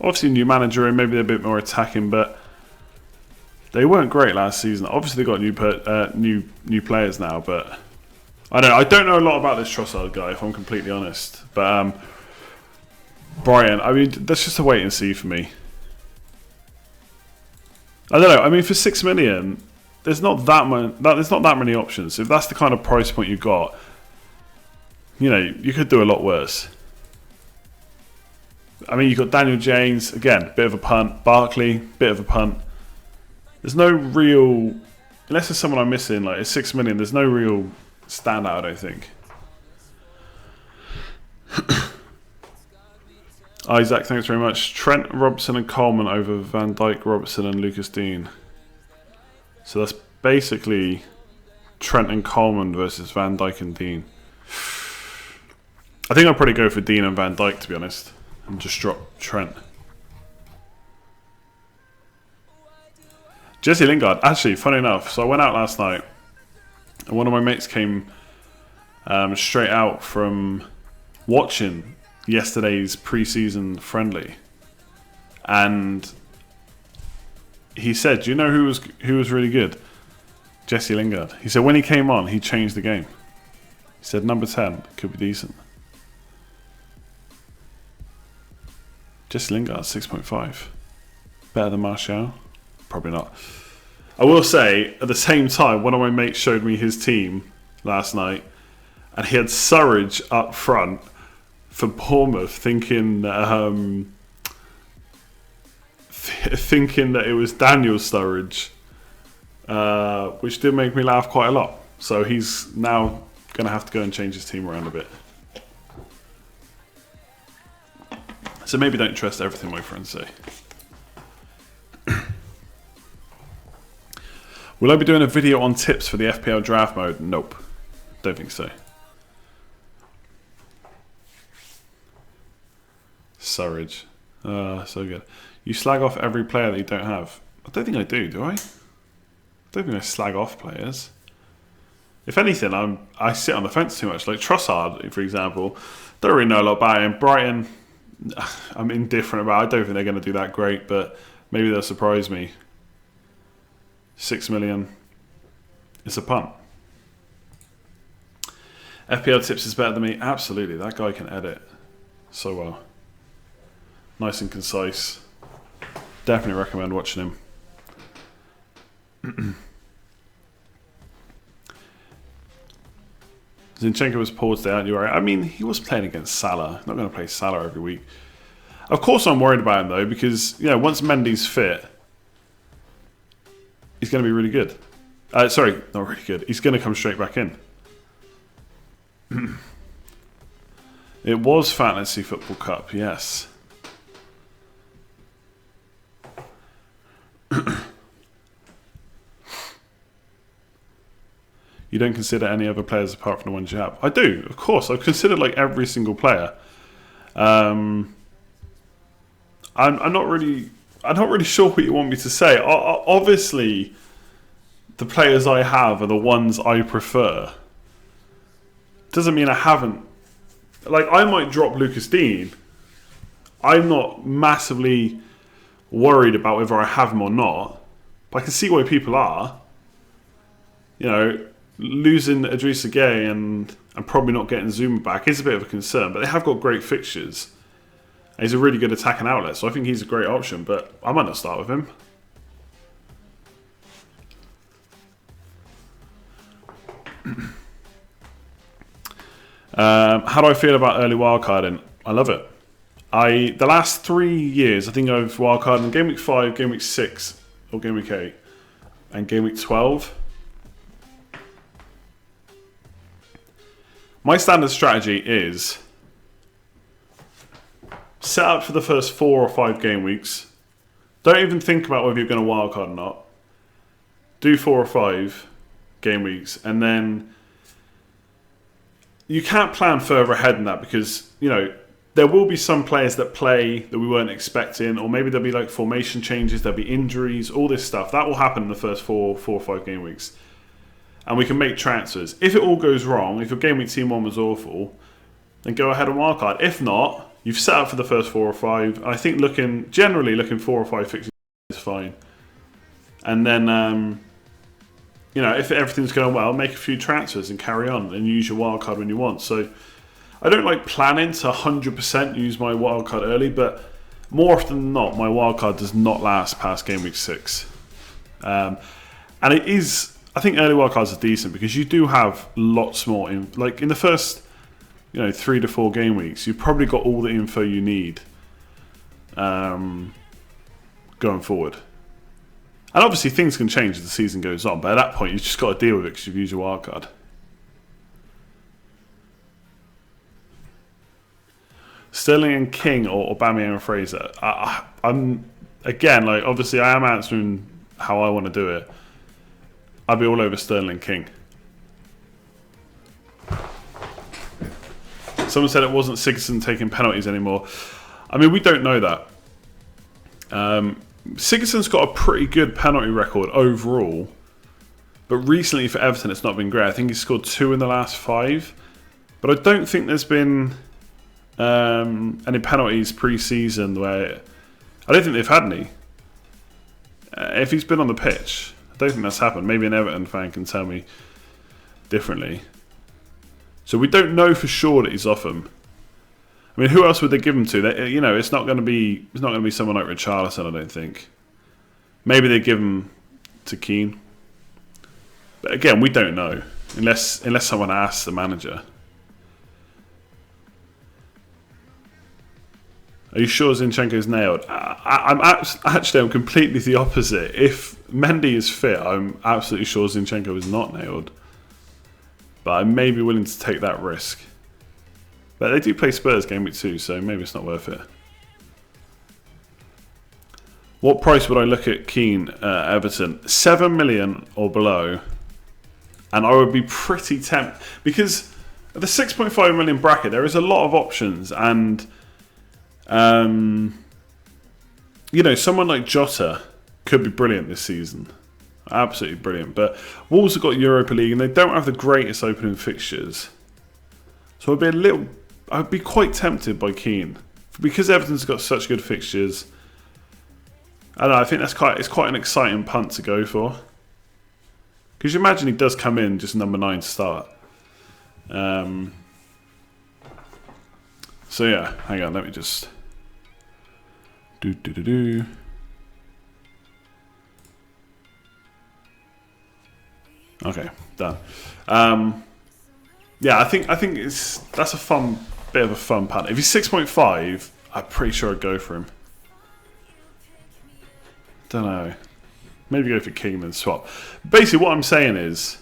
Obviously, new manager and maybe they're a bit more attacking, but they weren't great last season. Obviously, they got new players now, but I don't know a lot about this Trossard guy, if I'm completely honest. But Brighton, I mean, that's just a wait and see for me. I don't know. I mean, for 6 million, there's not that many options. If that's the kind of price point you got, you could do a lot worse. I mean, you've got Daniel James, again, bit of a punt. Barkley, bit of a punt. There's no real, unless there's someone I'm missing, like it's 6 million, there's no real standout, I don't think. Isaac, thanks very much. Trent, Robertson and Coleman over Van Dijk, Robertson and Lucas Dean. So that's basically Trent and Coleman versus Van Dijk and Dean. I think I'll probably go for Dean and Van Dijk, to be honest, and just drop Trent. Jesse Lingard, actually, funny enough, so I went out last night and one of my mates came straight out from watching yesterday's pre-season friendly, and he said, "Do you know who was really good?" Jesse Lingard. He said when he came on, he changed the game. He said number 10 could be decent. Jesse Lingard 6.5, better than Martial? Probably not. I will say at the same time, one of my mates showed me his team last night, and he had Surridge up front for Bournemouth, thinking that it was Daniel Sturridge, which did make me laugh quite a lot. So he's now going to have to go and change his team around a bit. So maybe don't trust everything my friends say. Will I be doing a video on tips for the FPL draft mode? Nope. Don't think so. Surridge. So good. You slag off every player that you don't have. I don't think I do I? I don't think I slag off players. If anything, I sit on the fence too much. Like Trossard, for example, don't really know a lot about him. Brighton, I'm indifferent about. I don't think they're going to do that great, but maybe they'll surprise me. 6 million. It's a punt. FPL Tips is better than me. Absolutely, that guy can edit so well. Nice and concise. Definitely recommend watching him. Zinchenko was paused today, aren't you? Right? I mean, he was playing against Salah. Not going to play Salah every week. Of course, I'm worried about him though, because once Mendy's fit, he's going to be really good. Sorry, not really good. He's going to come straight back in. It was Fantasy Football Cup, yes. You don't consider any other players apart from the ones you have? I do, of course. I've considered like every single player. I'm not really sure what you want me to say. Obviously, the players I have are the ones I prefer. Doesn't mean I haven't. Like, I might drop Lucas Dean. I'm not massively worried about whether I have him or not. But I can see why people are. Losing Idrissa Gueye and probably not getting Zuma back is a bit of a concern. But they have got great fixtures. And he's a really good attacking outlet. So I think he's a great option. But I might not start with him. How do I feel about early wildcarding? I love it. The last 3 years, I think I've wildcarded in Game Week 5, Game Week 6, or Game Week 8, and Game Week 12. My standard strategy is set up for the first 4 or 5 game weeks. Don't even think about whether you're going to wildcard or not. Do 4 or 5 game weeks, and then you can't plan further ahead than that because, there will be some players that play that we weren't expecting, or maybe there'll be like formation changes, there'll be injuries, all this stuff. That will happen in the first 4 or 5 game weeks. And we can make transfers. If it all goes wrong, if your game week team 1 was awful, then go ahead and wildcard. If not, you've set up for the first 4 or 5. I think generally looking 4 or 5 fixtures is fine. And then, if everything's going well, make a few transfers and carry on and use your wildcard when you want. So I don't like planning to 100% use my wildcard early, but more often than not, my wildcard does not last past game week 6. And it is, I think early wildcards are decent because you do have lots more in the first 3 to 4 game weeks, you've probably got all the info you need going forward. And obviously things can change as the season goes on, but at that point you've just got to deal with it because you've used your wildcard. Sterling and King or Aubameyang and Fraser. I'm again, obviously I am answering how I want to do it. I'd be all over Sterling King. Someone said it wasn't Sigurdsson taking penalties anymore. I mean, we don't know that. Sigurdsson's got a pretty good penalty record overall, but recently for Everton it's not been great. I think he's scored 2 in the last 5, but I don't think there's been any penalties pre-season where I don't think they've had any. If he's been on the pitch, I don't think that's happened. Maybe an Everton fan can tell me differently. So we don't know for sure that he's off him. I mean, who else would they give him to? It's not going to be someone like Richarlison, I don't think. Maybe they give him to Keane. But again, we don't know unless someone asks the manager. Are you sure Zinchenko's nailed? I'm completely the opposite. If Mendy is fit, I'm absolutely sure Zinchenko is not nailed. But I may be willing to take that risk. But they do play Spurs game week 2, so maybe it's not worth it. What price would I look at Keane Everton? 7 million or below. And I would be pretty tempted. Because at the 6.5 million bracket, there is a lot of options. And, someone like Jota could be brilliant this season. Absolutely brilliant. But Wolves have got Europa League and they don't have the greatest opening fixtures. So I'd be quite tempted by Keane. Because Everton's got such good fixtures, I don't know, I think it's quite an exciting punt to go for. Because you imagine he does come in just number 9 to start. So yeah, hang on, let me just do. Okay, done. Yeah, I think that's a bit of a fun punt. If he's 6.5, I'm pretty sure I'd go for him. Don't know. Maybe go for King then swap. Basically, what I'm saying is,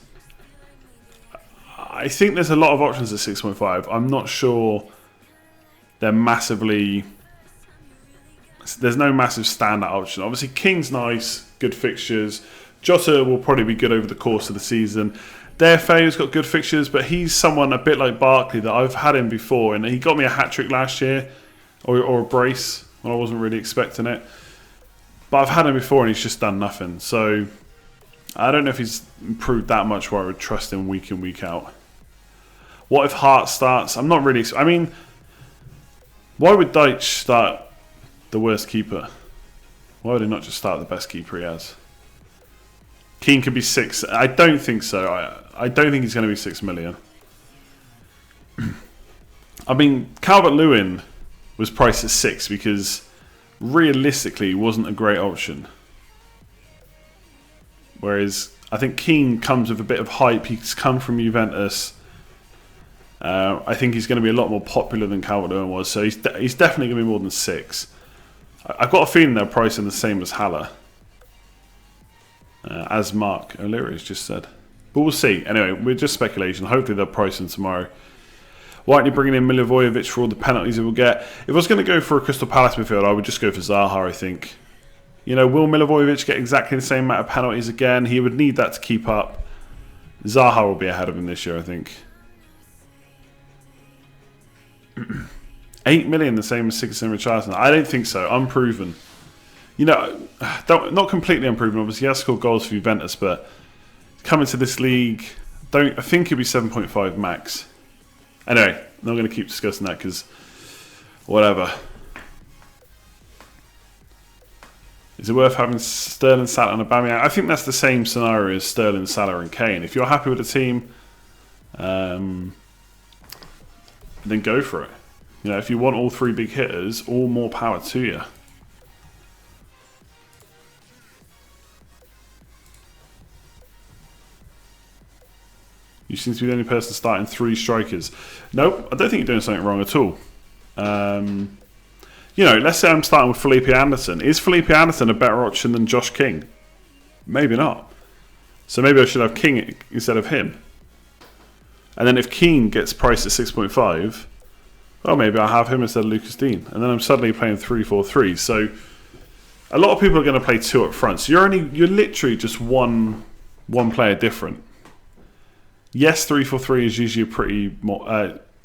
I think there's a lot of options at 6.5. I'm not sure they're massively. There's no massive standout option. Obviously, King's nice, good fixtures. Jota will probably be good over the course of the season. Deulofeu's got good fixtures, but he's someone a bit like Barkley that I've had him before, and he got me a hat-trick last year, or a brace, when I wasn't really expecting it. But I've had him before, and he's just done nothing. So I don't know if he's improved that much where I would trust him week in, week out. What if Hart starts? I'm not really... I mean, why would Deitch start the worst keeper? Why would he not just start the best keeper he has? Keane could be 6. I don't think so. I don't think he's going to be 6 million. I mean, Calvert-Lewin was priced at 6 because realistically he wasn't a great option. Whereas I think Keane comes with a bit of hype. He's come from Juventus. I think he's going to be a lot more popular than Calvert-Lewin was. So he's definitely going to be more than 6. I've got a feeling they're pricing the same as Haller. As Mark O'Leary has just said. But we'll see. Anyway, we're just speculation. Hopefully they'll price him tomorrow. Why aren't you bringing in Milivojevic for all the penalties he will get? If I was going to go for a Crystal Palace midfield, I would just go for Zaha, I think. You know, will Milivojevic get exactly the same amount of penalties again? He would need that to keep up. Zaha will be ahead of him this year, I think. 8 million, the same as Sigurdsson and Richarlison. I don't think so. Unproven. You know, not completely unproven. Obviously, he has scored goals for Juventus, but coming to this league, I think he'll be 7.5 max. Anyway, I'm not going to keep discussing that because whatever. Is it worth having Sterling, Salah, and Aubameyang? I think that's the same scenario as Sterling, Salah, and Kane. If you're happy with the team, then go for it. You know, if you want all 3 big hitters, all more power to you. You seem to be the only person starting 3 strikers. Nope, I don't think you're doing something wrong at all. You know, let's say I'm starting with Felipe Anderson. Is Felipe Anderson a better option than Josh King? Maybe not. So maybe I should have King instead of him. And then if Keane gets priced at 6.5, well, maybe I'll have him instead of Lucas Dean. And then I'm suddenly playing 3-4-3. So a lot of people are going to play 2 up front. So you're literally just one player different. Yes, 3-4-3 is usually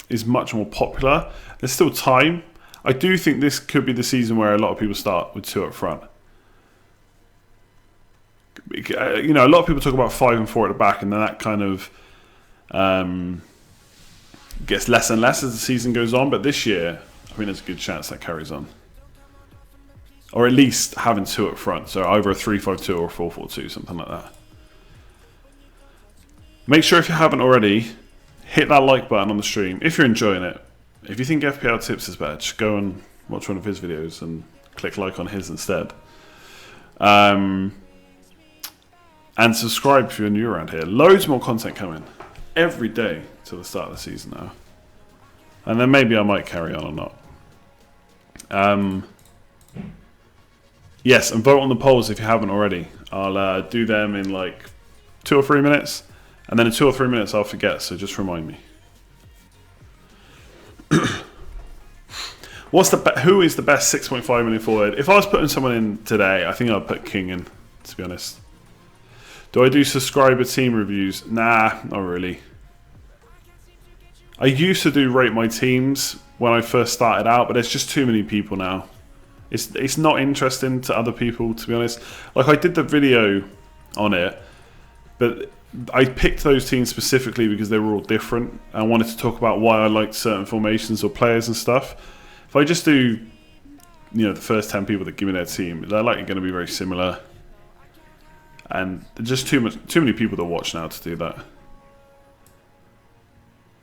is much more popular. There's still time. I do think this could be the season where a lot of people start with 2 up front. You know, a lot of people talk about 5 and 4 at the back, and then that kind of gets less and less as the season goes on. But this year, I think there's a good chance that carries on. Or at least having 2 up front. So either a 3-5-2 or a 4-4-2, something like that. Make sure if you haven't already, hit that like button on the stream if you're enjoying it. If you think FPL Tips is better, just go and watch one of his videos and click like on his instead. And subscribe if you're new around here. Loads more content coming every day till the start of the season now. And then maybe I might carry on or not. Yes, and vote on the polls if you haven't already. I'll do them in like 2 or 3 minutes. And then in 2 or 3 minutes I'll forget, so just remind me. Who is the best 6.5 million forward? If I was putting someone in today, I think I'd put King in, to be honest. Do I do subscriber team reviews? Nah, not really. I used to do rate my teams when I first started out, but there's just too many people now. It's not interesting to other people, to be honest. Like, I did the video on it, but I picked those teams specifically because they were all different. I wanted to talk about why I liked certain formations or players and stuff. If I just do, the first 10 people that give me their team, they're likely going to be very similar. And there's just too many people that watch now to do that.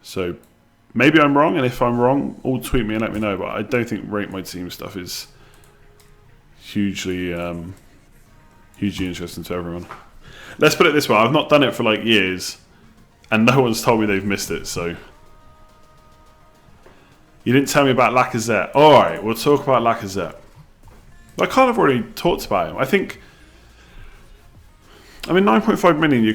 So maybe I'm wrong, and if I'm wrong, all tweet me and let me know. But I don't think rate my team stuff is hugely interesting to everyone. Let's put it this way: I've not done it for like years, and no one's told me they've missed it. So you didn't tell me about Lacazette. All right, we'll talk about Lacazette. I kind of already talked about him. I mean, 9.5 million.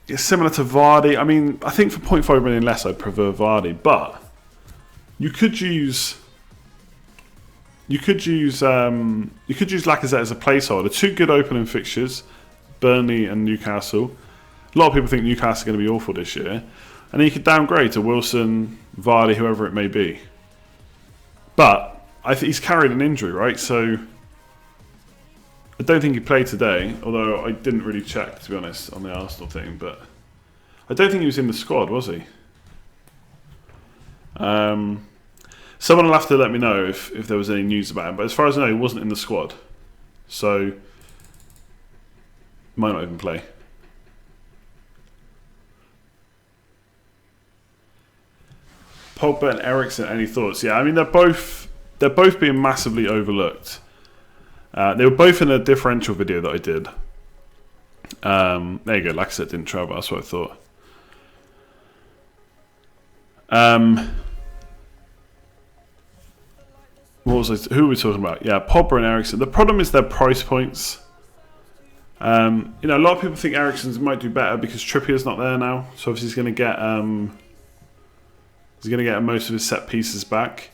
It's similar to Vardy. I mean, I think for 0.5 million less, I'd prefer Vardy. But you could use Lacazette as a placeholder. 2 good opening fixtures, Burnley and Newcastle. A lot of people think Newcastle are going to be awful this year, and then you could downgrade to Wilson, Vardy, whoever it may be. But I think he's carried an injury, right? So I don't think he played today, although I didn't really check, to be honest, on the Arsenal thing. But I don't think he was in the squad, was he? Someone will have to let me know if there was any news about him. But as far as I know, he wasn't in the squad. So might not even play. Pogba and Eriksen, any thoughts? Yeah, I mean, they're both being massively overlooked. They were both in a differential video that I did. There you go. Like I said, didn't travel. That's what I thought. Who were we talking about? Yeah, Pogba and Eriksen. The problem is their price points. A lot of people think Eriksen's might do better because Trippier's not there now. So obviously he's going to get most of his set pieces back.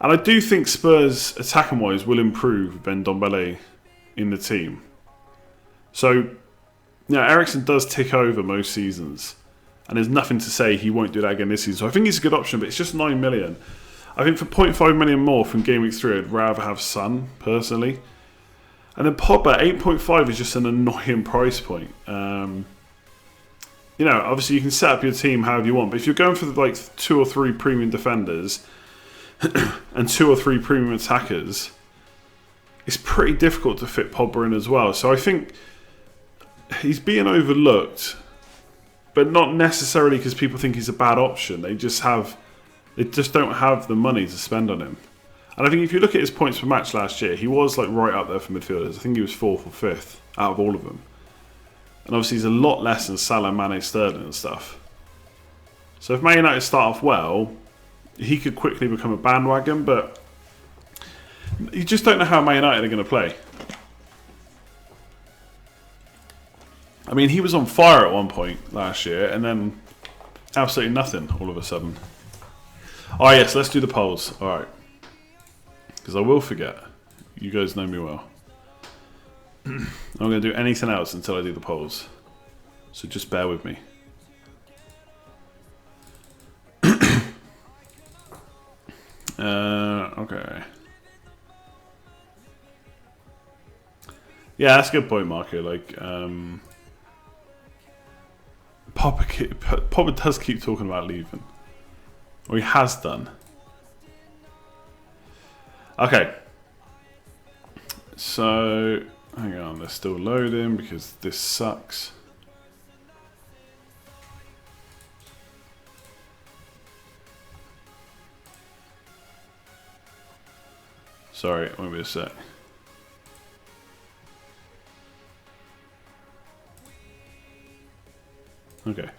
And I do think Spurs, attacking-wise, will improve with Ben Dombele in the team. So, Eriksen does tick over most seasons. And there's nothing to say he won't do that again this season. So I think he's a good option, but it's just 9 million. I think for 0.5 million more from Gameweek 3, I'd rather have Son, personally. And then Pogba, 8.5 is just an annoying price point. Obviously you can set up your team however you want, but if you're going for like 2 or 3 premium defenders and 2 or 3 premium attackers, it's pretty difficult to fit Pogba in as well. So I think he's being overlooked, but not necessarily because people think he's a bad option. They just don't have the money to spend on him. And I think if you look at his points per match last year, he was like right up there for midfielders. I think he was 4th or 5th out of all of them. And obviously he's a lot less than Salah, Mane, Sterling and stuff. So if Man United start off well, he could quickly become a bandwagon, but you just don't know how Man United are going to play. I mean, he was on fire at one point last year, and then absolutely nothing all of a sudden. Oh yes, let's do the polls. Alright. Because I will forget. You guys know me well. I'm not going to do anything else until I do the polls. So just bear with me. Okay. Yeah, that's a good point, Marco. Like, Pogba does keep talking about leaving. Or he has done. Okay. So, hang on, they're still loading because this sucks. Sorry, it won't be a sec. Okay.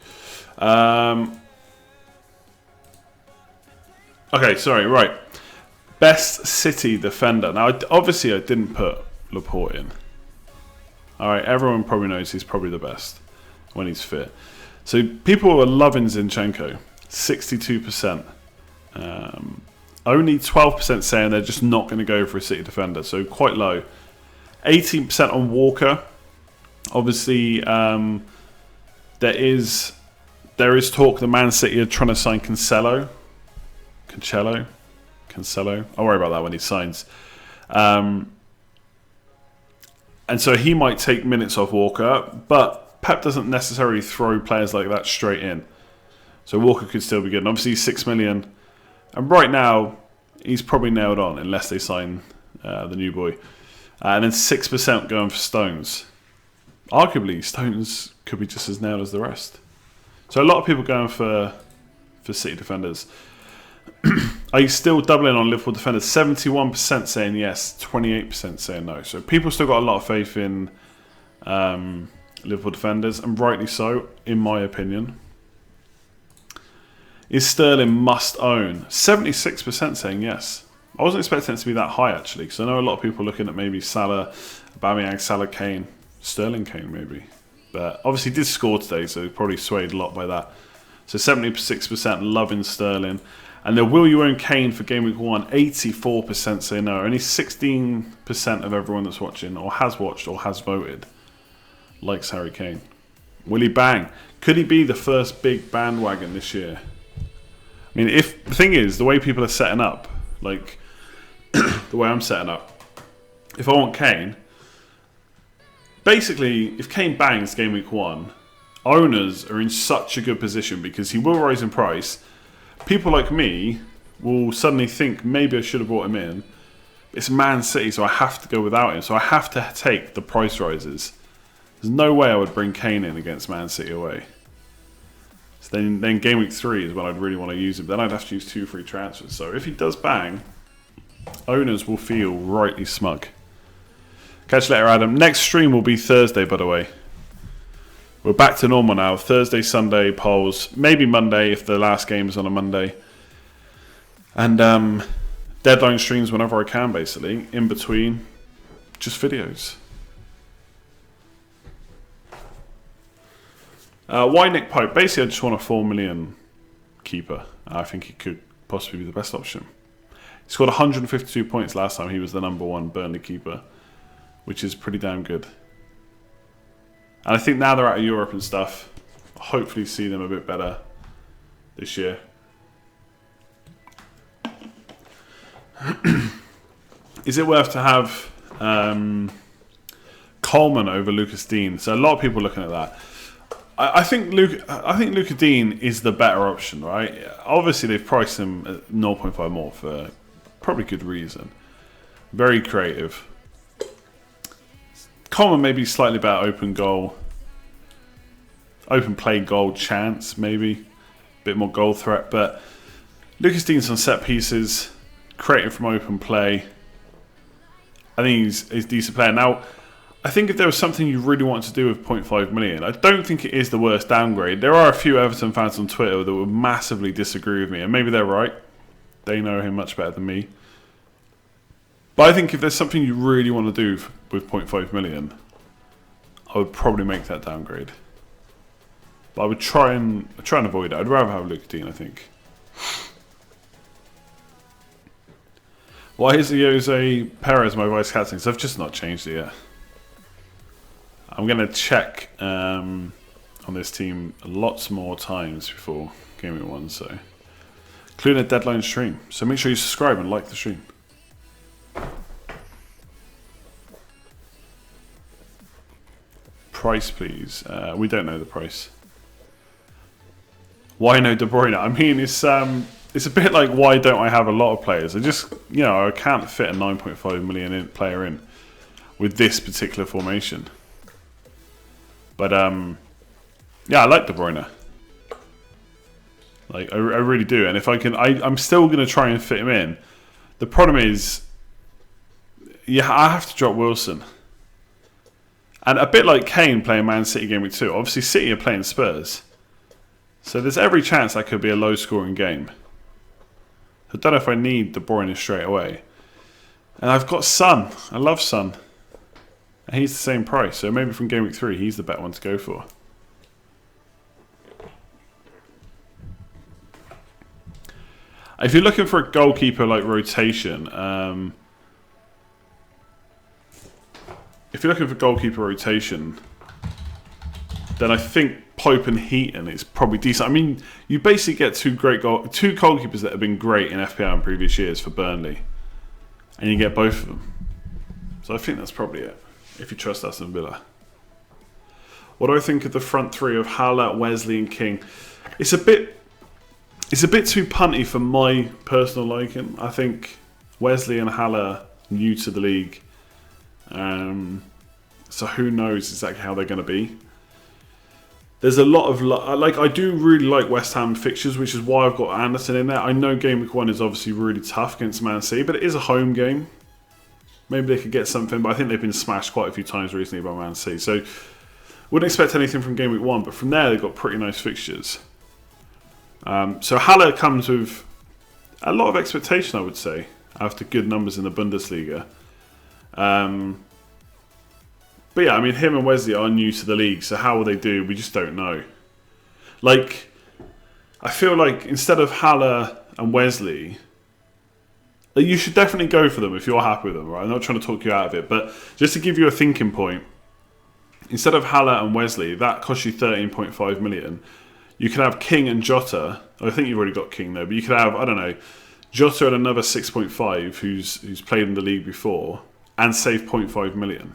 Okay, sorry, right. Best City defender. Now, obviously, I didn't put Laporte in. Alright, everyone probably knows he's probably the best when he's fit. So, people are loving Zinchenko. 62%. Only 12% saying they're just not going to go for a City defender. So, quite low. 18% on Walker. Obviously, there is talk that Man City are trying to sign Cancelo. I'll worry about that when he signs. And so he might take minutes off Walker, but Pep doesn't necessarily throw players like that straight in. So Walker could still be good. And obviously he's 6 million. And right now, he's probably nailed on unless they sign the new boy. And then 6% going for Stones. Arguably, Stones could be just as nailed as the rest. So a lot of people going for City defenders. Are you still doubling on Liverpool defenders? 71% saying yes, 28% saying no. So people still got a lot of faith in Liverpool defenders, and rightly so, in my opinion. Is Sterling must own? 76% saying yes. I wasn't expecting it to be that high, actually, because I know a lot of people looking at maybe Salah, Aubameyang, Salah, Kane, Sterling, Kane, maybe. But obviously he did score today, so he probably swayed a lot by that. So 76% loving Sterling. And then will you own Kane for Game Week 1? 84% say no. Only 16% of everyone that's watching, or has watched, or has voted, likes Harry Kane. Will he bang? Could he be the first big bandwagon this year? I mean, if the thing is, the way people are setting up, like the way I'm setting up, if I want Kane, basically, if Kane bangs Game Week 1, owners are in such a good position because he will rise in price. People like me will suddenly think maybe I should have brought him in. It's Man City, so I have to go without him. So I have to take the price rises. There's no way I would bring Kane in against Man City away. So then Game Week 3 is when I'd really want to use him. Then I'd have to use 2 free transfers. So if he does bang, owners will feel rightly smug. Catch you later, Adam. Next stream will be Thursday, by the way. We're back to normal now. Thursday, Sunday polls. Maybe Monday if the last game is on a Monday. And deadline streams whenever I can, basically. In between, just videos. Why Nick Pope? Basically, I just want a 4 million keeper. I think he could possibly be the best option. He scored 152 points last time. He was the #1 Burnley keeper, which is pretty damn good. And I think now they're out of Europe and stuff, hopefully see them a bit better this year. Is it worth to have Coleman over Lucas Dean? So a lot of people are looking at that. I think Luka Dean is the better option, right? Obviously, they've priced him at 0.5 more for probably good reason. Very creative. Coleman maybe slightly better open play goal chance, maybe a bit more goal threat. But Lucas Dean's on set pieces, creating from open play. I think he's a decent player. Now, I think if there was something you really wanted to do with 0.5 million, I don't think it is the worst downgrade. There are a few Everton fans on Twitter that would massively disagree with me, and maybe they're right. They know him much better than me. But I think if there's something you really want to do with 0.5 million, I would probably make that downgrade. But I would try and avoid it. I'd rather have Luke Dean, I think. Why is Jose Perez my vice captain? So I've just not changed it yet. I'm going to check on this team lots more times before Game Week 1, so including a deadline stream. So make sure you subscribe and like the stream. Price, please. We don't know the price. Why no De Bruyne? I mean, it's a bit like why don't I have a lot of players? I just, I can't fit a 9.5 million player in with this particular formation. But yeah, I like De Bruyne. Like I really do, and if I can, I'm still going to try and fit him in. The problem is, yeah, I have to drop Wilson. And a bit like Kane playing Man City Game Week 2. Obviously, City are playing Spurs. So there's every chance that could be a low-scoring game. I don't know if I need De Bruyne straight away. And I've got Son. I love Son. And he's the same price. So maybe from Game Week 3, he's the better one to go for. If you're looking for a goalkeeper like rotation, then I think Pope and Heaton is probably decent. I mean, you basically get two goalkeepers that have been great in FPL in previous years for Burnley, and you get both of them. So I think that's probably it, if you trust Aston Villa. What do I think of the front three of Haller, Wesley and King? It's a bit too punty for my personal liking. I think Wesley and Haller new to the league. So who knows exactly how they're going to be. There's a lot of... I do really like West Ham fixtures, which is why I've got Anderson in there. I know Game Week 1 is obviously really tough against Man City, but it is a home game. Maybe they could get something, but I think they've been smashed quite a few times recently by Man City. So wouldn't expect anything from Game Week 1, but from there they've got pretty nice fixtures. So Haller comes with a lot of expectation, I would say, after good numbers in the Bundesliga. But yeah, I mean, him and Wesley are new to the league, so how will they do? We just don't know. Like, I feel like instead of Haller and Wesley, you should definitely go for them if you're happy with them, right? I'm not trying to talk you out of it, but just to give you a thinking point, instead of Haller and Wesley, that costs you 13.5 million. You could have King and Jota. I think you've already got King though, but you could have, I don't know, Jota at another 6.5 who's played in the league before and save 0.5 million.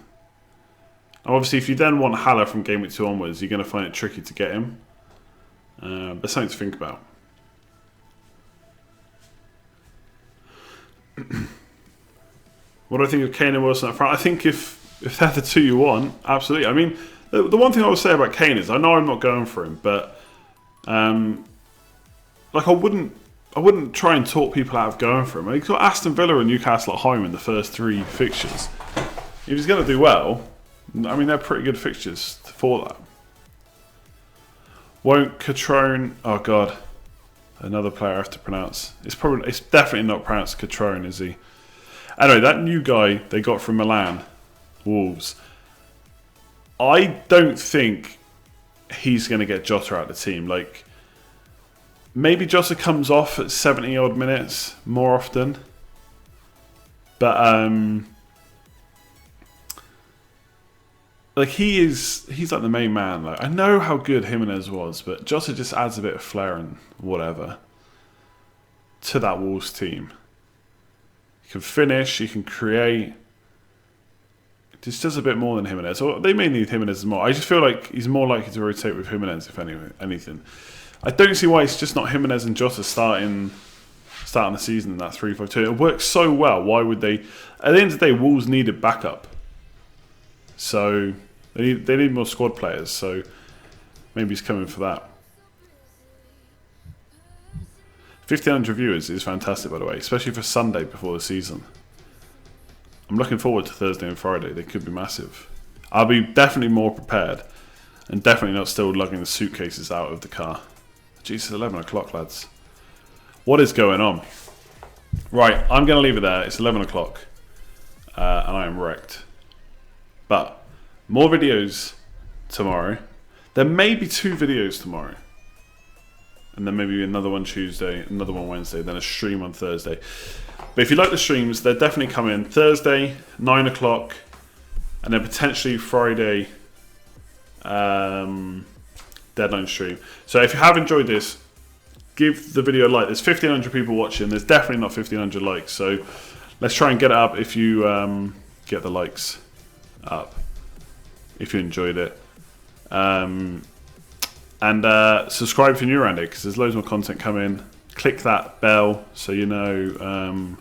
Now obviously if you then want Haller from Game Week 2 onwards, you're going to find it tricky to get him. But something to think about. What do I think of Kane and Wilson up front? I think if they're the two you want, absolutely. I mean, the one thing I would say about Kane is I know I'm not going for him, but like I wouldn't try and talk people out of going for him. He's got Aston Villa and Newcastle at home in the first 3 fixtures. If he's going to do well, I mean they're pretty good fixtures for that. Won't Catrone? Oh god, another player I have to pronounce. It's definitely not pronounced Catrone, is he? Anyway, that new guy they got from Milan, Wolves. I don't think he's going to get Jota out of the team. Like, maybe Jota comes off at 70 odd minutes more often, but like he's like the main man. Like, I know how good Jimenez was, but Jota just adds a bit of flair and whatever to that Wolves team. He can finish, he can create. Just does a bit more than Jimenez. Or they may need Jimenez more. I just feel like he's more likely to rotate with Jimenez, if anything. I don't see why it's just not Jimenez and Jota starting the season in that 3-5-2. It works so well. Why would they? At the end of the day, Wolves needed backup. So they need more squad players. So maybe he's coming for that. 1,500 viewers is fantastic, by the way, especially for Sunday before the season. I'm looking forward to Thursday and Friday. They could be massive. I'll be definitely more prepared and definitely not still lugging the suitcases out of the car. Jeez, it's 11 o'clock, lads. What is going on? Right, I'm going to leave it there. It's 11 o'clock and I am wrecked. But more videos tomorrow. There may be 2 videos tomorrow. And then maybe another one Tuesday, another one Wednesday, then a stream on Thursday. But if you like the streams, they're definitely coming Thursday, 9 o'clock, and then potentially Friday, deadline stream. So if you have enjoyed this, give the video a like. There's 1,500 people watching. There's definitely not 1,500 likes. So let's try and get it up if you get the likes up, if you enjoyed it. And subscribe if you're new around here, because there's loads more content coming. Click that bell so you know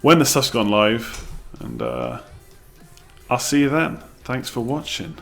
when the stuff's gone live. And I'll see you then. Thanks for watching.